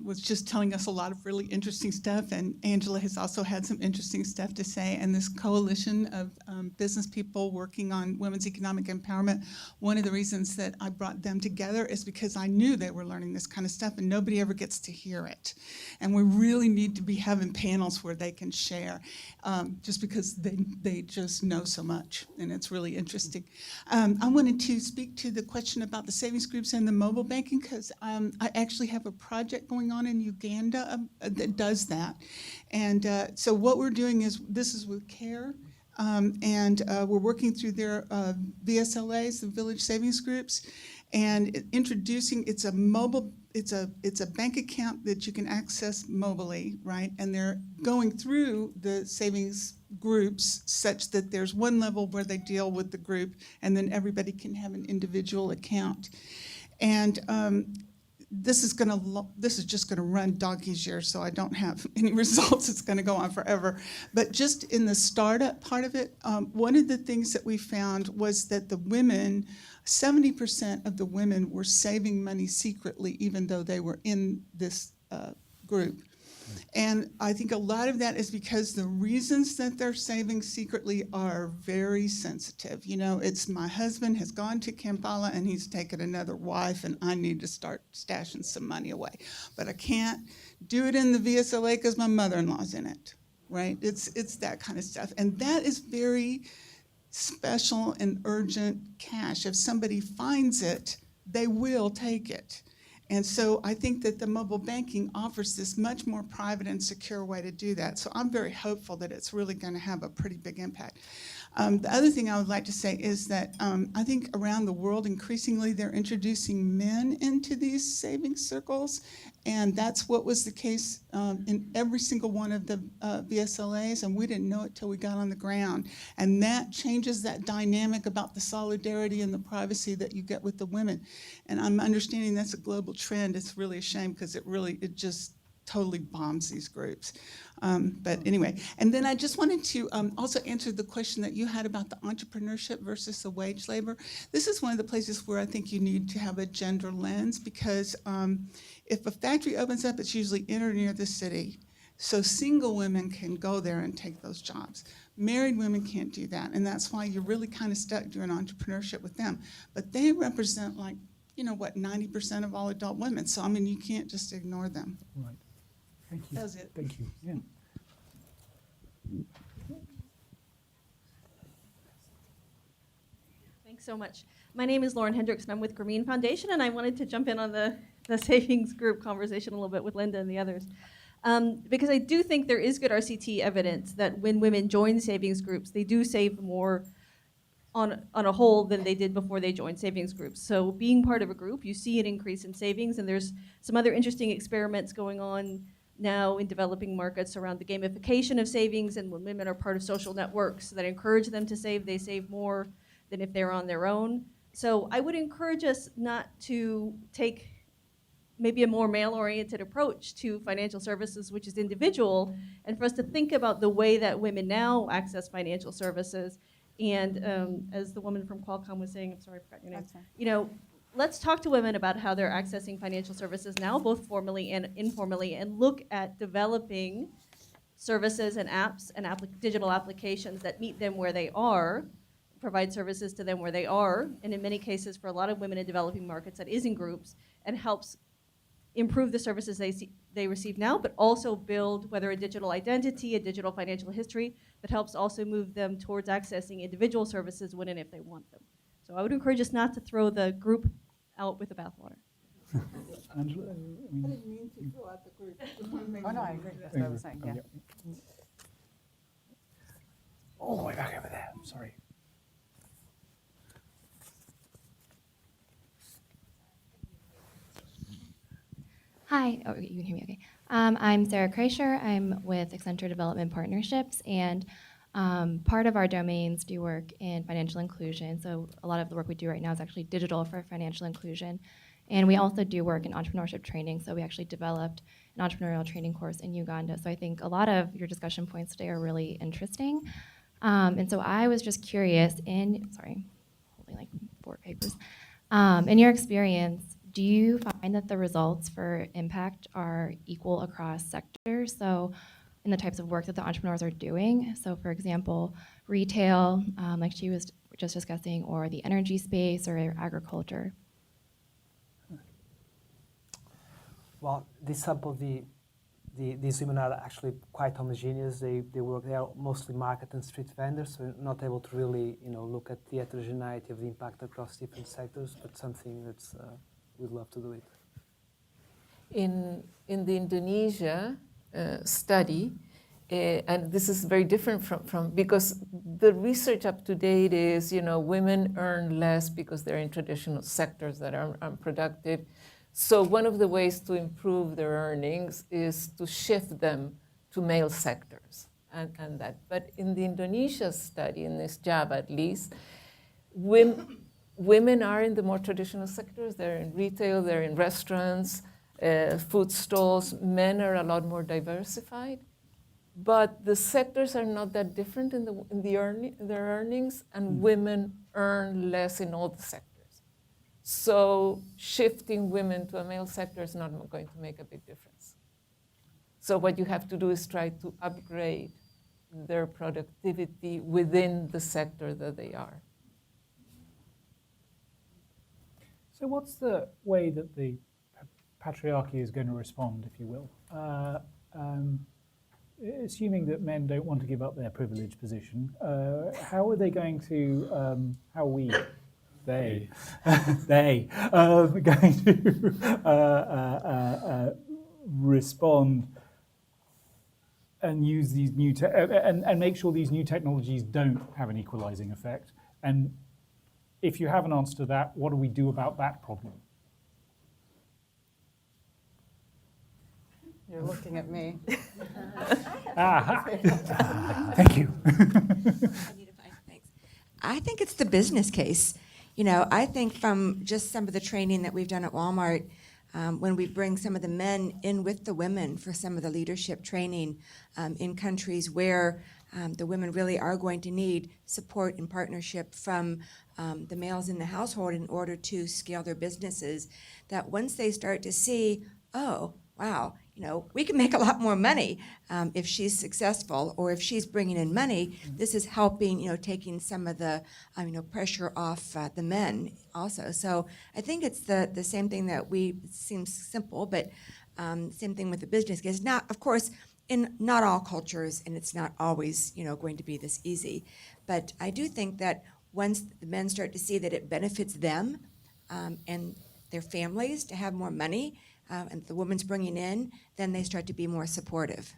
was just telling us a lot of really interesting stuff, and Angela has also had some interesting stuff to say. And this coalition of business people working on women's economic empowerment, one of the reasons that I brought them together is because I knew they were learning this kind of stuff, and nobody ever gets to hear it. And we really need to be having panels where they can share, just because they just know so much, and it's really interesting. I wanted to speak to the question about the savings groups and the mobile banking, because I actually have a project going on in Uganda that does that. And so what we're doing is, this is with CARE, and we're working through their VSLAs, the Village Savings Groups, and introducing, it's a bank account that you can access mobily, right? And they're going through the savings groups such that there's one level where they deal with the group, and then everybody can have an individual account. And this is just going to run donkey's years, so I don't have any results. It's going to go on forever. But just in the startup part of it, one of the things that we found was that the women, 70% of the women were saving money secretly, even though they were in this group. And I think a lot of that is because the reasons that they're saving secretly are very sensitive. You know, it's my husband has gone to Kampala and he's taken another wife and I need to start stashing some money away. But I can't do it in the VSLA because my mother-in-law's in it, right? It's that kind of stuff. And that is very special and urgent cash. If somebody finds it, they will take it. And so I think that the mobile banking offers this much more private and secure way to do that. So I'm very hopeful that it's really going to have a pretty big impact. The other thing I would like to say is that I think around the world, increasingly, they're introducing men into these savings circles. And that's what was the case in every single one of the VSLAs, and we didn't know it till we got on the ground. And that changes that dynamic about the solidarity and the privacy that you get with the women. And I'm understanding that's a global trend. It's really a shame because it just totally bombs these groups. But anyway, and then I just wanted to also answer the question that you had about the entrepreneurship versus the wage labor. This is one of the places where I think you need to have a gender lens, because if a factory opens up, it's usually in or near the city. So single women can go there and take those jobs. Married women can't do that, and that's why you're really kind of stuck doing entrepreneurship with them. But they represent 90% of all adult women. So I mean, you can't just ignore them. Right. Thank you. That was it. Thank you. Yeah. Thanks so much. My name is Lauren Hendricks, and I'm with Grameen Foundation, and I wanted to jump in on the savings group conversation a little bit with Linda and the others. Because I do think there is good RCT evidence that when women join savings groups, they do save more on a whole than they did before they joined savings groups. So being part of a group, you see an increase in savings, and there's some other interesting experiments going on now in developing markets around the gamification of savings, and when women are part of social networks that encourage them to save, they save more than if they're on their own. So I would encourage us not to take maybe a more male-oriented approach to financial services, which is individual, and for us to think about the way that women now access financial services. And as the woman from Qualcomm was saying, I'm sorry, I forgot your name. Let's talk to women about how they're accessing financial services now, both formally and informally, and look at developing services and apps and digital applications that meet them where they are, provide services to them where they are, and in many cases for a lot of women in developing markets that is in groups, and helps improve the services they receive now, but also build whether a digital identity, a digital financial history that helps also move them towards accessing individual services when and if they want them. So I would encourage us not to throw the group out with the bathwater. Angela? I didn't mean to throw out the group. Oh, no, I agree. That's what I was saying, yeah. All the way back over there. I'm sorry. Hi, oh, you can hear me okay. I'm Sarah Kreischer. I'm with Accenture Development Partnerships, and part of our domains do work in financial inclusion. So a lot of the work we do right now is actually digital for financial inclusion. And we also do work in entrepreneurship training. So we actually developed an entrepreneurial training course in Uganda. So I think a lot of your discussion points today are really interesting. And so I was just curious holding like 4 papers. In your experience, do you find that the results for impact are equal across sectors? So in the types of work that the entrepreneurs are doing. So for example, retail, like she was just discussing, or the energy space or agriculture. Well, this sample, these women are actually quite homogeneous. They are mostly market and street vendors, so not able to really look at the heterogeneity of the impact across different sectors, but something that's we'd love to do it. In the Indonesia study, and this is very different from because the research up to date is, women earn less because they're in traditional sectors that are unproductive. So one of the ways to improve their earnings is to shift them to male sectors and that. But in the Indonesia study, in this job at least, women are in the more traditional sectors. They're in retail, they're in restaurants, food stalls. Men are a lot more diversified. But the sectors are not that different in their earnings, and women earn less in all the sectors. So shifting women to a male sector is not going to make a big difference. So what you have to do is try to upgrade their productivity within the sector that they are. So what's the way that the patriarchy is going to respond, if you will? Assuming that men don't want to give up their privileged position, how are they going to, they going to respond and use these new and make sure these new technologies don't have an equalizing effect? And if you have an answer to that, what do we do about that problem? You're looking at me. Thank you. Thanks. I think it's the business case. I think from just some of the training that we've done at Walmart, when we bring some of the men in with the women for some of the leadership training in countries where the women really are going to need support and partnership from the males in the household in order to scale their businesses, that once they start to see, oh, wow, we can make a lot more money if she's successful, or if she's bringing in money, this is helping, taking some of the, pressure off the men also. So I think it's the same thing that it seems simple, but same thing with the business. Because not, of course, in not all cultures, and it's not always, going to be this easy. But I do think that once the men start to see that it benefits them and their families to have more money, and the woman's bringing in, then they start to be more supportive.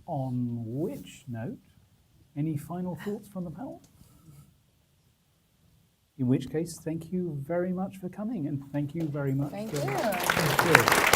On which note, any final thoughts from the panel? In which case, thank you very much for coming, and thank you very much. Thank for you. Thank you.